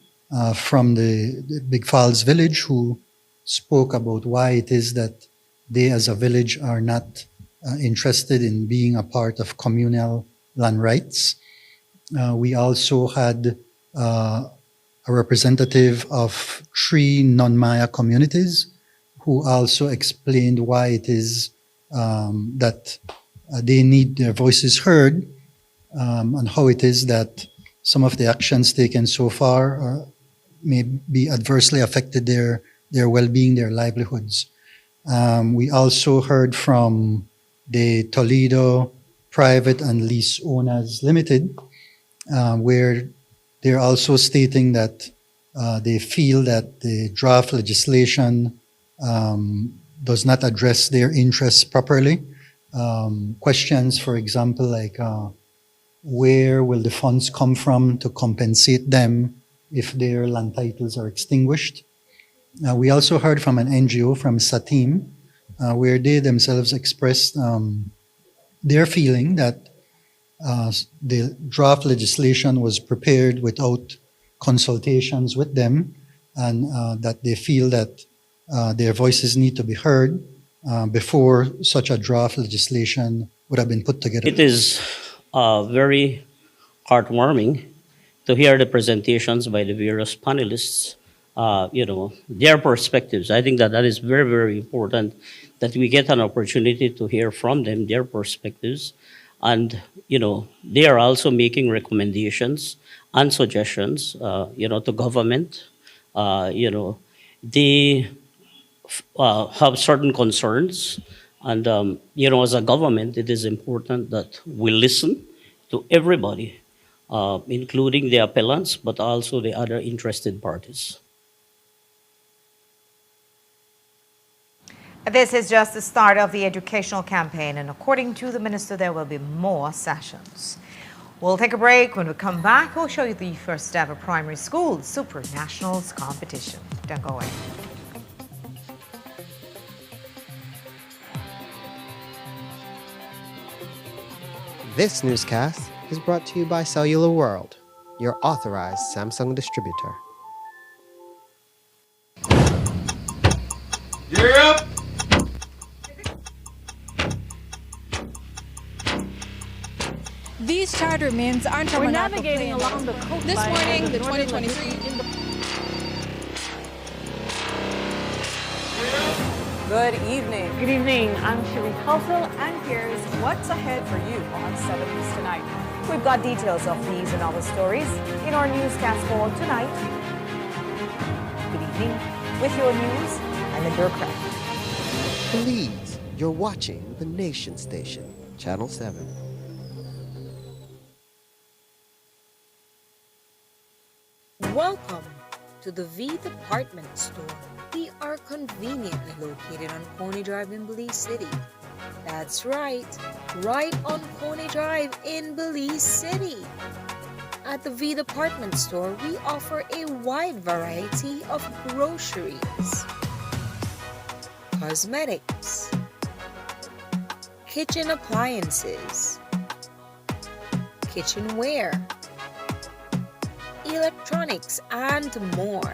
Speaker 9: from the Big Falls village who spoke about why it is that they as a village are not interested in being a part of communal land rights. We also had a representative of 3 non-Maya communities who also explained why it is that they need their voices heard, and how it is that some of the actions taken so far may be adversely affected their well-being, their livelihoods. We also heard from the Toledo Private and Lease Owners Limited, where they're also stating that they feel that the draft legislation does not address their interests properly. Questions, for example, like where will the funds come from to compensate them if their land titles are extinguished? We also heard from an NGO, from Satim, where they themselves expressed their feeling that the draft legislation was prepared without consultations with them, and that they feel that their voices need to be heard before such a draft legislation would have been put together.
Speaker 10: It is very heartwarming to hear the presentations by the various panelists, their perspectives. I think that is very, very important, that we get an opportunity to hear from them, their perspectives. And, they are also making recommendations and suggestions, to government. They have certain concerns. And, as a government, it is important that we listen to everybody, including the appellants, but also the other interested parties.
Speaker 1: This is just the start of the educational campaign, and according to the minister, there will be more sessions. We'll take a break. When we come back, we'll show you the first ever primary school Super Nationals competition. Don't go away.
Speaker 2: This newscast is brought to you by Cellular World, your authorized Samsung distributor.
Speaker 11: Gear up!
Speaker 13: These charter winds aren't
Speaker 16: We're navigating along the coast.
Speaker 13: This morning, the 2023
Speaker 14: Good evening.
Speaker 16: Good evening. I'm Sheree Halsell,
Speaker 14: And here's what's ahead for you on 7 News Tonight. We've got details of these and other stories in our newscast for tonight. Good evening with your news. I'm Indra Craig.
Speaker 2: Please, you're watching the Nation Station, Channel 7.
Speaker 15: Welcome to the V Department Store. We are conveniently located on Coney Drive in Belize City. That's right on Coney Drive in Belize City. At the V Department Store, we offer a wide variety of groceries, cosmetics, kitchen appliances, kitchenware, electronics, and more.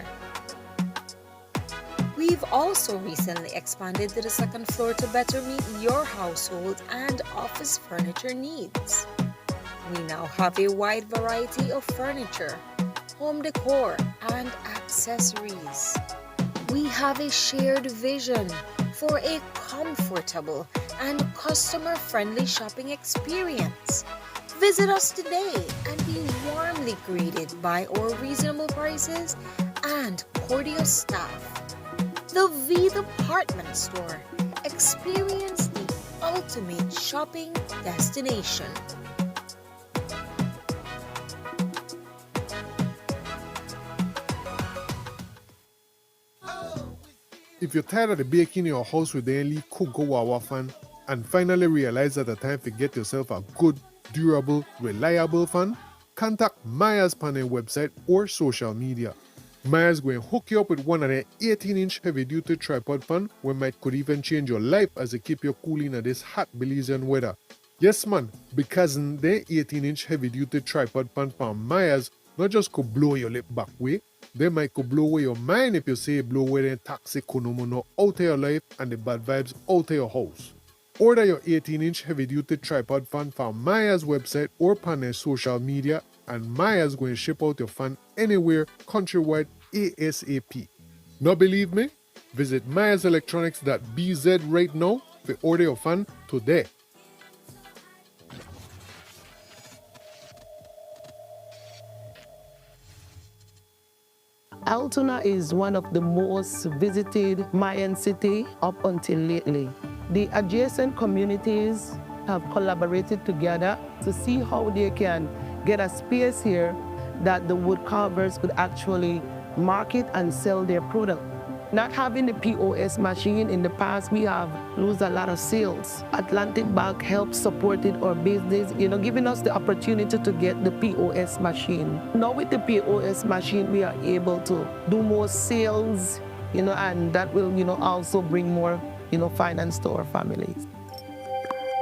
Speaker 15: We've also recently expanded to the second floor to better meet your household and office furniture needs. We now have a wide variety of furniture, home decor, and accessories. We have a shared vision for a comfortable and customer-friendly shopping experience. Visit us today and be warmly greeted by our reasonable prices and cordial staff. The V Department Store. Experience the ultimate shopping destination.
Speaker 25: If you're tired of the baking in your house with the only Cocoa Wawa fan and finally realize that the time to get yourself a good, durable, reliable fan, contact Maya's panel website or social media. Maya's going to hook you up with one of their 18-inch heavy-duty tripod fan where might could even change your life as they keep you cool in this hot Belizean weather. Yes man, because their 18-inch heavy-duty tripod fan from Maya's not just could blow your lip back way, they might could blow away your mind if you say blow away the toxic konomono out of your life and the bad vibes out of your house. Order your 18-inch heavy-duty tripod fan from Maya's website or on their social media, and Maya's going to ship out your fan anywhere countrywide ASAP. Not believe me? Visit mayaselectronics.bz right now to order your fan today.
Speaker 26: Altoona is one of the most visited Mayan city up until lately. The adjacent communities have collaborated together to see how they can get a space here that the wood carvers could actually market and sell their product. Not having the POS machine in the past, we have lose a lot of sales. Atlantic Bank helps supporting our business, giving us the opportunity to get the POS machine. Now with the POS machine, we are able to do more sales, and that will, also bring more, finance to our families.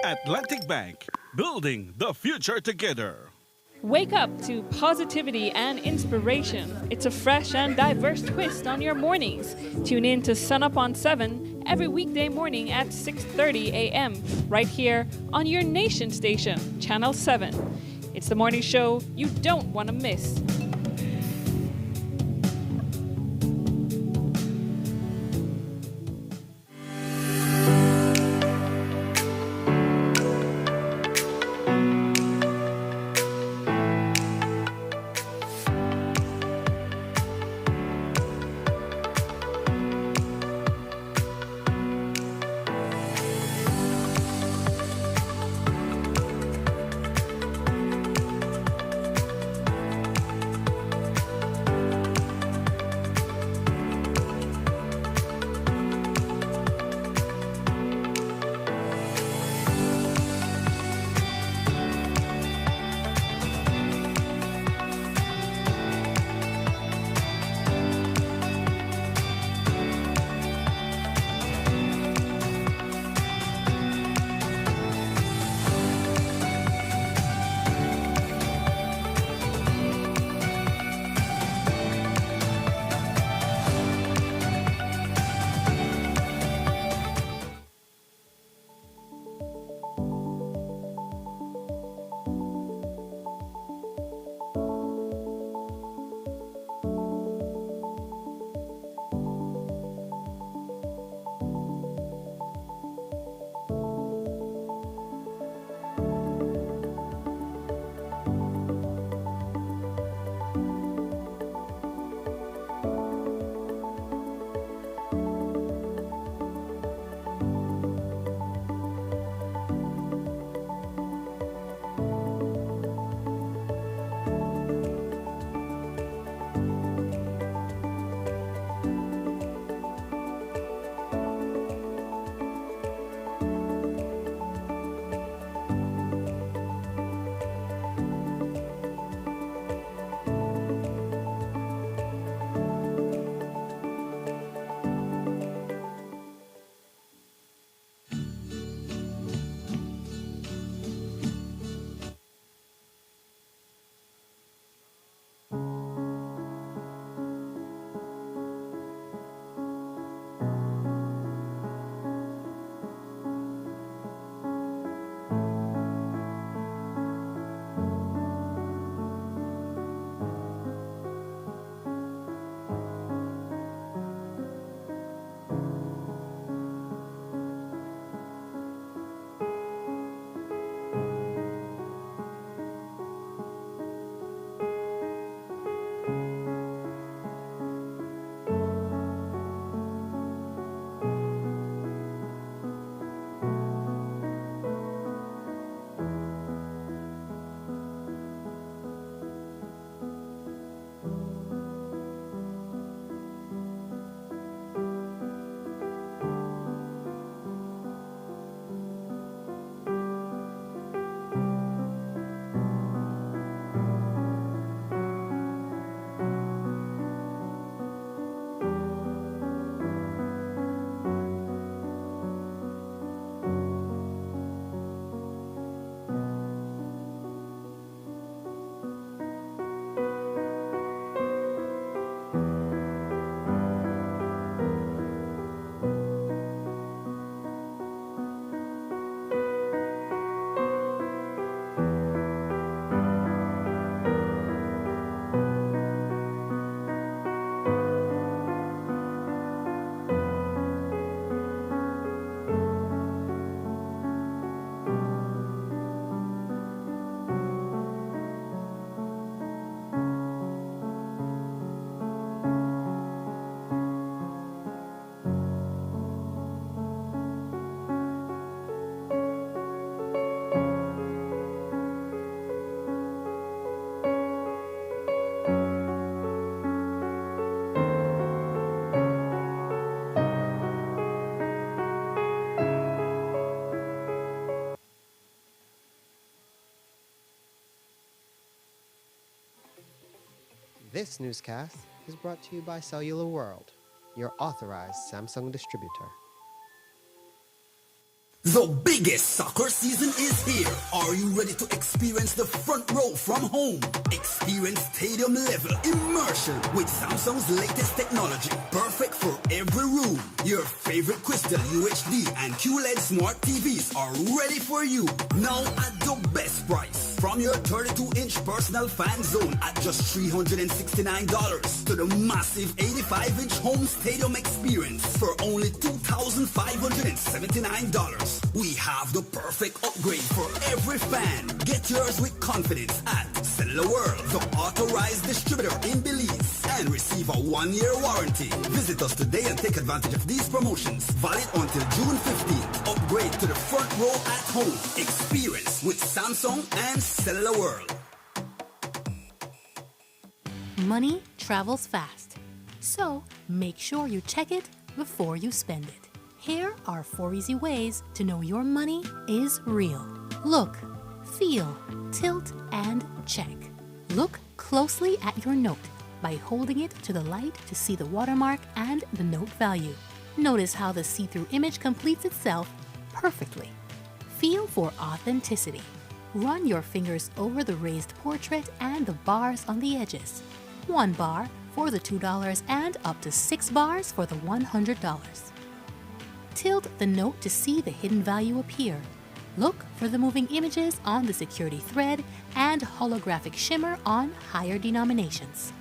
Speaker 8: Atlantic Bank, building the future together.
Speaker 16: Wake up to positivity and inspiration. It's a fresh and diverse twist on your mornings. Tune in to Sun Up on 7 every weekday morning at 6:30 a.m. right here on your nation station, Channel 7. It's the morning show you don't want to miss.
Speaker 2: This newscast is brought to you by Cellular World, your authorized Samsung distributor.
Speaker 3: The biggest soccer season is here. Are you ready to experience the front row from home? Experience stadium level immersion with Samsung's latest technology. Perfect for every room. Your favorite Crystal UHD and QLED smart TVs are ready for you. Now at the best price. From your 32-inch personal fan zone at just $369 to the massive 85-inch home stadium experience for only $2,579. We have the perfect upgrade for every fan. Get yours with confidence at Cellular World, the authorized distributor in Belize, and receive a 1-year warranty. Visit us today and take advantage of these promotions. Valid until June 15th. Upgrade to the front row at home. Experience with Samsung and Cellular World.
Speaker 11: Money travels fast, so make sure you check it before you spend it. Here are 4 easy ways to know your money is real. Look, feel, tilt, and check. Look closely at your note by holding it to the light to see the watermark and the note value. Notice how the see-through image completes itself perfectly. Feel for authenticity. Run your fingers over the raised portrait and the bars on the edges. 1 bar for the $2 and up to 6 bars for the $100. Tilt the note to see the hidden value appear. Look for the moving images on the security thread and holographic shimmer on higher denominations.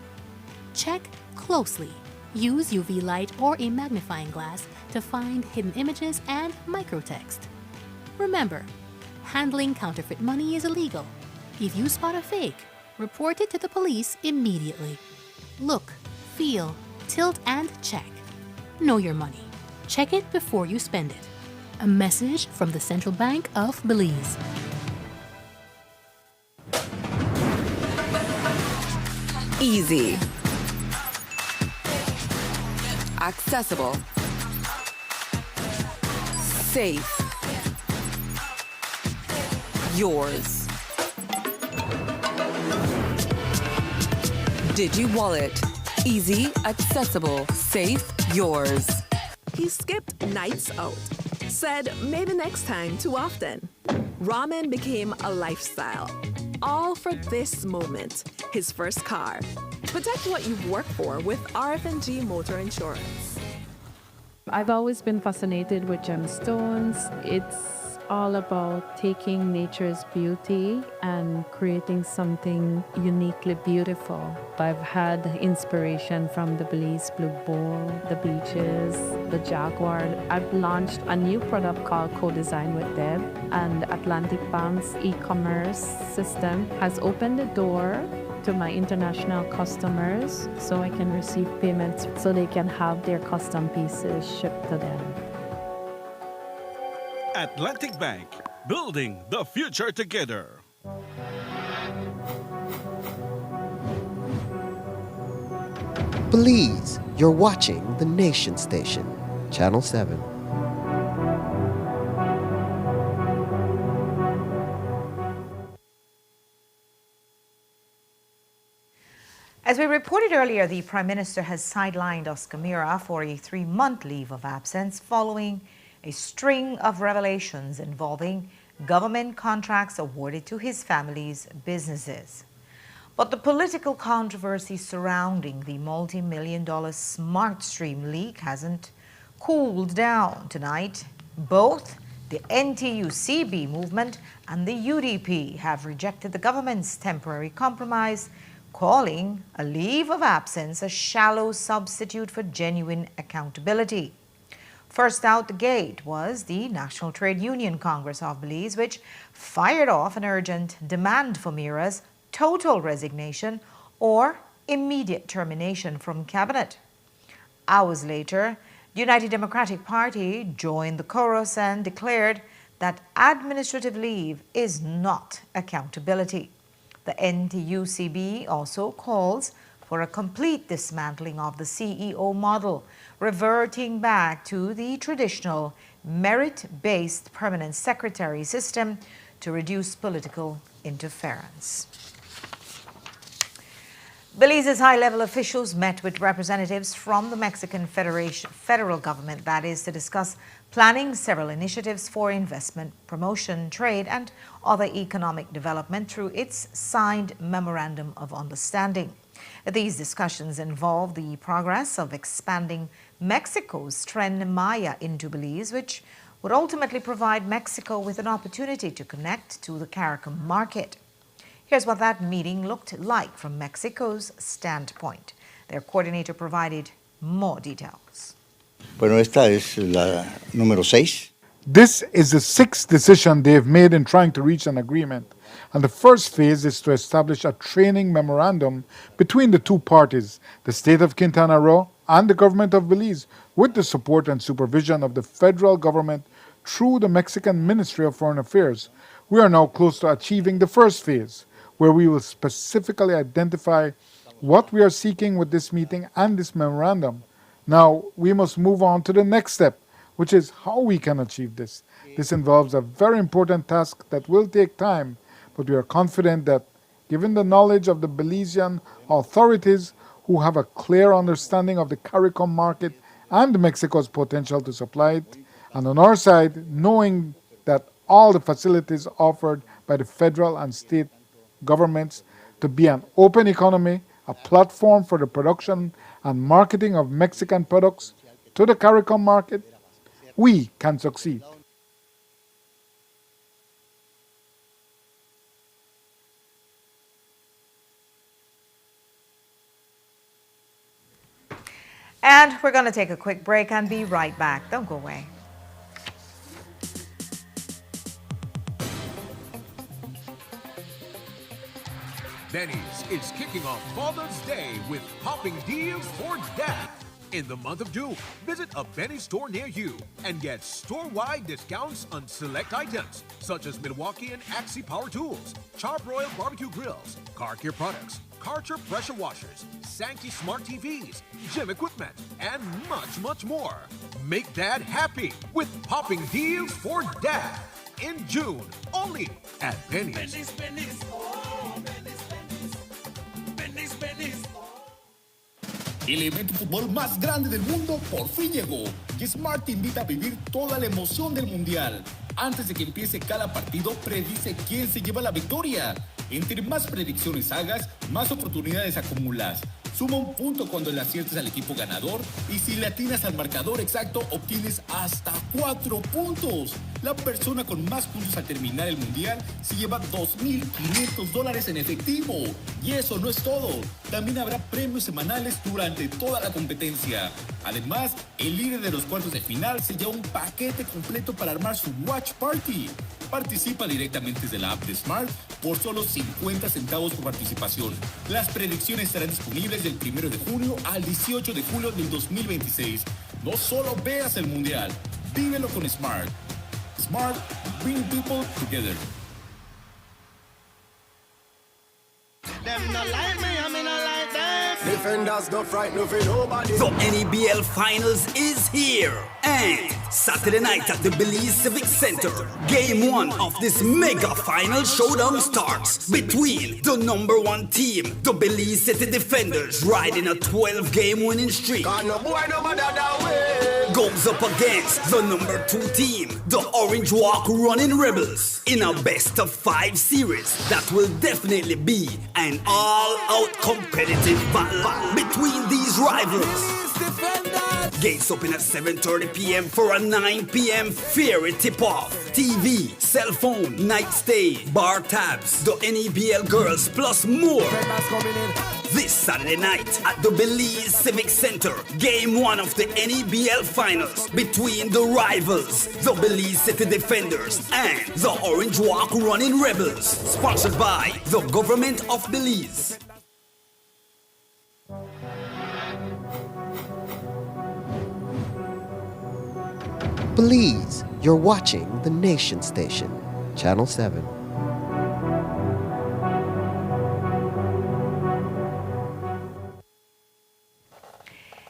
Speaker 11: Check closely. Use UV light or a magnifying glass to find hidden images and microtext. Remember, handling counterfeit money is illegal. If you spot a fake, report it to the police immediately. Look, feel, tilt, and check. Know your money. Check it before you spend it. A message from the Central Bank of Belize.
Speaker 12: Easy. Accessible. Safe. Yours. Digi Wallet. Easy, accessible, safe, yours.
Speaker 18: He skipped nights out. Said maybe next time too often. Ramen became a lifestyle. All for this moment, his first car. Protect what you've worked for with RF&G Motor Insurance.
Speaker 19: I've always been fascinated with gemstones. It's all about taking nature's beauty and creating something uniquely beautiful. I've had inspiration from the Belize Blue Bull, the beaches, the Jaguar. I've launched a new product called Co-Design with Deb, and Atlantic Bank's e-commerce system has opened the door to my international customers so I can receive payments so they can have their custom pieces shipped to them.
Speaker 8: Atlantic Bank, building the future together.
Speaker 2: Belize, you're watching the Nation Station, Channel 7.
Speaker 1: As we reported earlier, the Prime Minister has sidelined Oscar Mira for a 3-month leave of absence following a string of revelations involving government contracts awarded to his family's businesses. But the political controversy surrounding the multi-million-dollar SmartStream leak hasn't cooled down. Tonight, both the NTUCB movement and the UDP have rejected the government's temporary compromise, calling a leave of absence a shallow substitute for genuine accountability. First out the gate was the National Trade Union Congress of Belize, which fired off an urgent demand for Mira's total resignation or immediate termination from cabinet. Hours later, the United Democratic Party joined the chorus and declared that administrative leave is not accountability. The NTUCB also calls for a complete dismantling of the CEO model, reverting back to the traditional merit-based permanent secretary system to reduce political interference. Belize's high-level officials met with representatives from the Mexican federal government, that is, to discuss planning several initiatives for investment, promotion, trade, and other economic development through its signed Memorandum of Understanding. These discussions involve the progress of expanding Mexico's Tren Maya into Belize, which would ultimately provide Mexico with an opportunity to connect to the CARICOM market. Here's what that meeting looked like from Mexico's standpoint. Their coordinator provided more details.
Speaker 4: Bueno, esta es la número 6.
Speaker 17: This is the sixth decision they have made in trying to reach an agreement, and the first phase is to establish a training memorandum between the two parties, the state of Quintana Roo and the government of Belize, with the support and supervision of the federal government through the Mexican Ministry of Foreign Affairs. We are now close to achieving the first phase, where we will specifically identify what we are seeking with this meeting and this memorandum. Now, we must move on to the next step, which is how we can achieve this. This involves a very important task that will take time, but we are confident that, given the knowledge of the Belizean authorities who have a clear understanding of the CARICOM market and Mexico's potential to supply it, and on our side, knowing that all the facilities offered by the federal and state governments to be an open economy, a platform for the production and marketing of Mexican products to the CARICOM market, we can succeed.
Speaker 1: And we're going to take a quick break and be right back. Don't go away.
Speaker 20: Benny's is kicking off Father's Day with popping deals for Dad. In the month of June, visit a Benny's store near you and get store-wide discounts on select items such as Milwaukee and Axie power tools, Charbroil barbecue grills, car care products, Karcher pressure washers, Sankey smart TVs, gym equipment, and much, much more. Make Dad happy with popping deals for Dad in June, only at Benny's.
Speaker 21: El evento de fútbol más grande del mundo por fin llegó y Smart te invita a vivir toda la emoción del mundial. Antes de que empiece cada partido, predice quién se lleva la victoria. Entre más predicciones hagas, más oportunidades acumulas. Suma un punto cuando le aciertes al equipo ganador y si le atinas al marcador exacto, obtienes hasta 4 puntos. La persona con más puntos al terminar el mundial se lleva $2,500 en efectivo. Y eso no es todo. También habrá premios semanales durante toda la competencia. Además, el líder de los cuartos de final se lleva un paquete completo para armar su Watch Party. Participa directamente desde la app de Smart por solo 50 centavos por participación. Las predicciones estarán disponibles del 1 de junio al 18 de julio del 2026. No solo veas el mundial, vívelo con Smart. Smart, bring people together.
Speaker 3: Defenders don't frighten nobody. The NEBL Finals is here. And Saturday night at the Belize Civic Center, Game 1 of this mega final showdown starts between the number 1 team, the Belize City Defenders, riding a 12-game winning streak, goes up against the number 2 team, the Orange Walk Running Rebels, in a best-of-5 series that will definitely be an all-out competitive battle between these rivals. Gates open at 7:30 p.m. for a 9 p.m. fairy tip-off. TV, cell phone, night stay, bar tabs, the NEBL girls, plus more. This Saturday night at the Belize Civic Center, Game 1 of the NEBL Finals between the rivals, the Belize City Defenders and the Orange Walk Running Rebels. Sponsored by the Government of Belize.
Speaker 2: Belize, you're watching the Nation Station, Channel 7.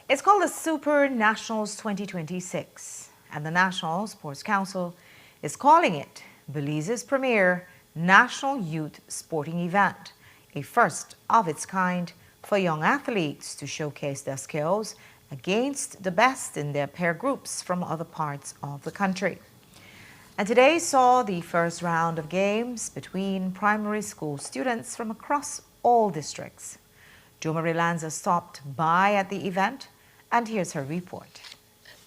Speaker 1: It's called the Super Nationals 2026, and the National Sports Council is calling it Belize's premier national youth sporting event, a first of its kind for young athletes to showcase their skills against the best in their peer groups from other parts of the country. And today saw the first round of games between primary school students from across all districts. Jo Marie Lanza stopped by at the event, and here's her report.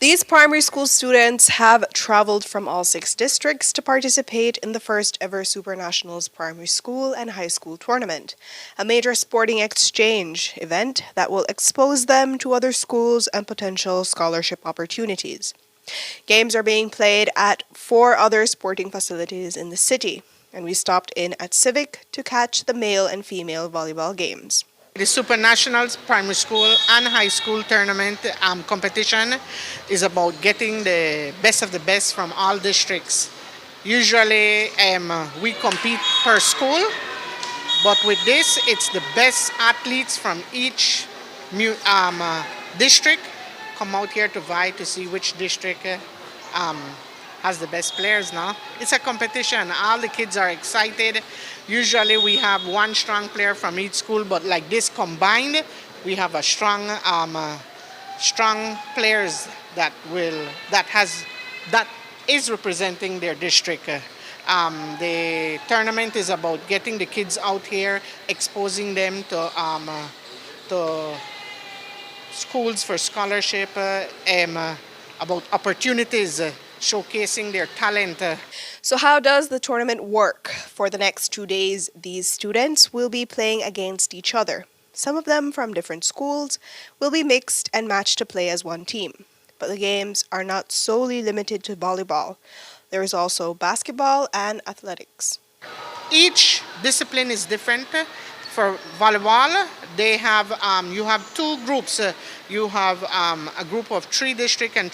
Speaker 5: These primary school students have traveled from all 6 districts to participate in the first ever Super Nationals primary school and high school tournament, a major sporting exchange event that will expose them to other schools and potential scholarship opportunities. Games are being played at 4 other sporting facilities in the city, and we stopped in at Civic to catch the male and female volleyball games.
Speaker 6: The Super Nationals primary school and high school tournament competition is about getting the best of the best from all districts. Usually we compete per school, but with this it's the best athletes from each district come out here to vie to see which district has the best players now. It's a competition. All the kids are excited. Usually we have one strong player from each school, but like this combined, we have a strong players that is representing their district. The tournament is about getting the kids out here, exposing them to schools for scholarship, about opportunities, showcasing their talent.
Speaker 5: So how does the tournament work? For the next 2 days, these students will be playing against each other. Some of them from different schools will be mixed and matched to play as one team. But the games are not solely limited to volleyball. There is also basketball and athletics.
Speaker 6: Each discipline is different. For volleyball, they have you have 2 groups. You have a group of 3 district, and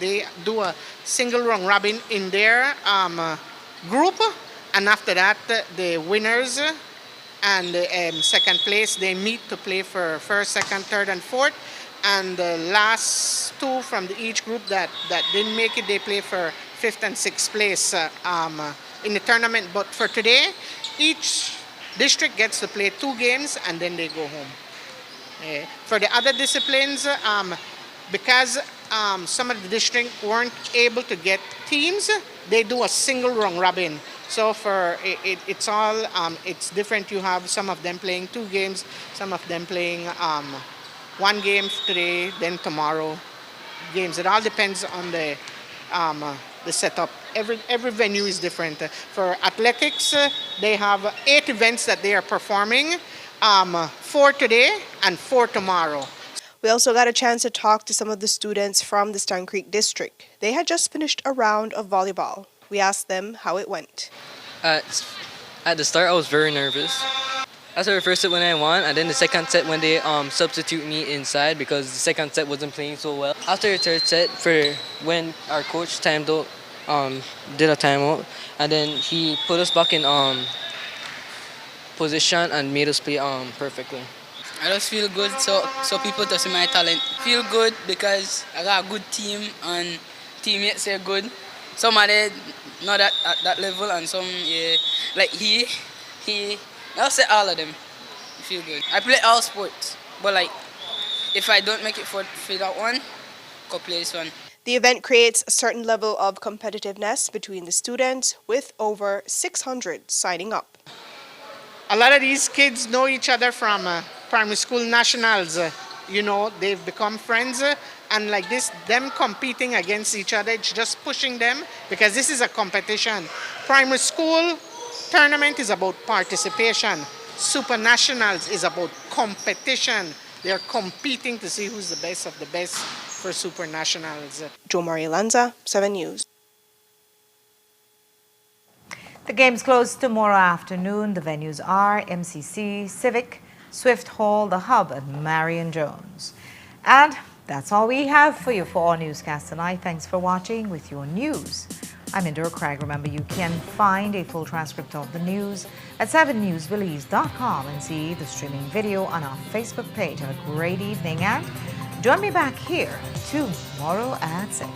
Speaker 6: they do a single round robin in their group. And after that, the winners and the second place, they meet to play for first, second, third, and fourth. And the last 2 from each group that didn't make it, they play for 5th and 6th place in the tournament. But for today, each district gets to play 2 games and then they go home. For the other disciplines, because some of the districts weren't able to get teams, they do a single round robin. So for it's all it's different. You have some of them playing 2 games, some of them playing 1 game today, then tomorrow games. It all depends on the setup. Every venue is different. For athletics, they have 8 events that they are performing, 4 today and 4 tomorrow.
Speaker 5: We also got a chance to talk to some of the students from the Stone Creek district. They had just finished a round of volleyball. We asked them how it went.
Speaker 7: At the start, I was very nervous. After the first set when I won, and then the second set when they substitute me inside because the second set wasn't playing so well. After the third set, for when our coach timed out, did a timeout, and then he put us back in position and made us play perfectly.
Speaker 22: I just feel good, so people to see my talent. Feel good because I got a good team and teammates are good. Some are there not at that level, and some like he. I'll say all of them. Feel good. I play all sports, but like if I don't make it for that one, go play this one.
Speaker 5: The event creates a certain level of competitiveness between the students, with over 600 signing up.
Speaker 6: A lot of these kids know each other from primary school nationals. They've become friends, and like this, them competing against each other, it's just pushing them because this is a competition. Primary school tournament is about participation. Super Nationals is about competition. They're competing to see who's the best of the best for Super Nationals.
Speaker 5: Jo Marie Lanza, 7 News.
Speaker 1: The games close tomorrow afternoon. The venues are MCC, Civic, Swift Hall, The Hub, and Marion Jones. And that's all we have for you for our newscast tonight. Thanks for watching with your news. I'm Indira Craig. Remember, you can find a full transcript of the news at 7newsrelease.com and see the streaming video on our Facebook page. Have a great evening and join me back here tomorrow at 6.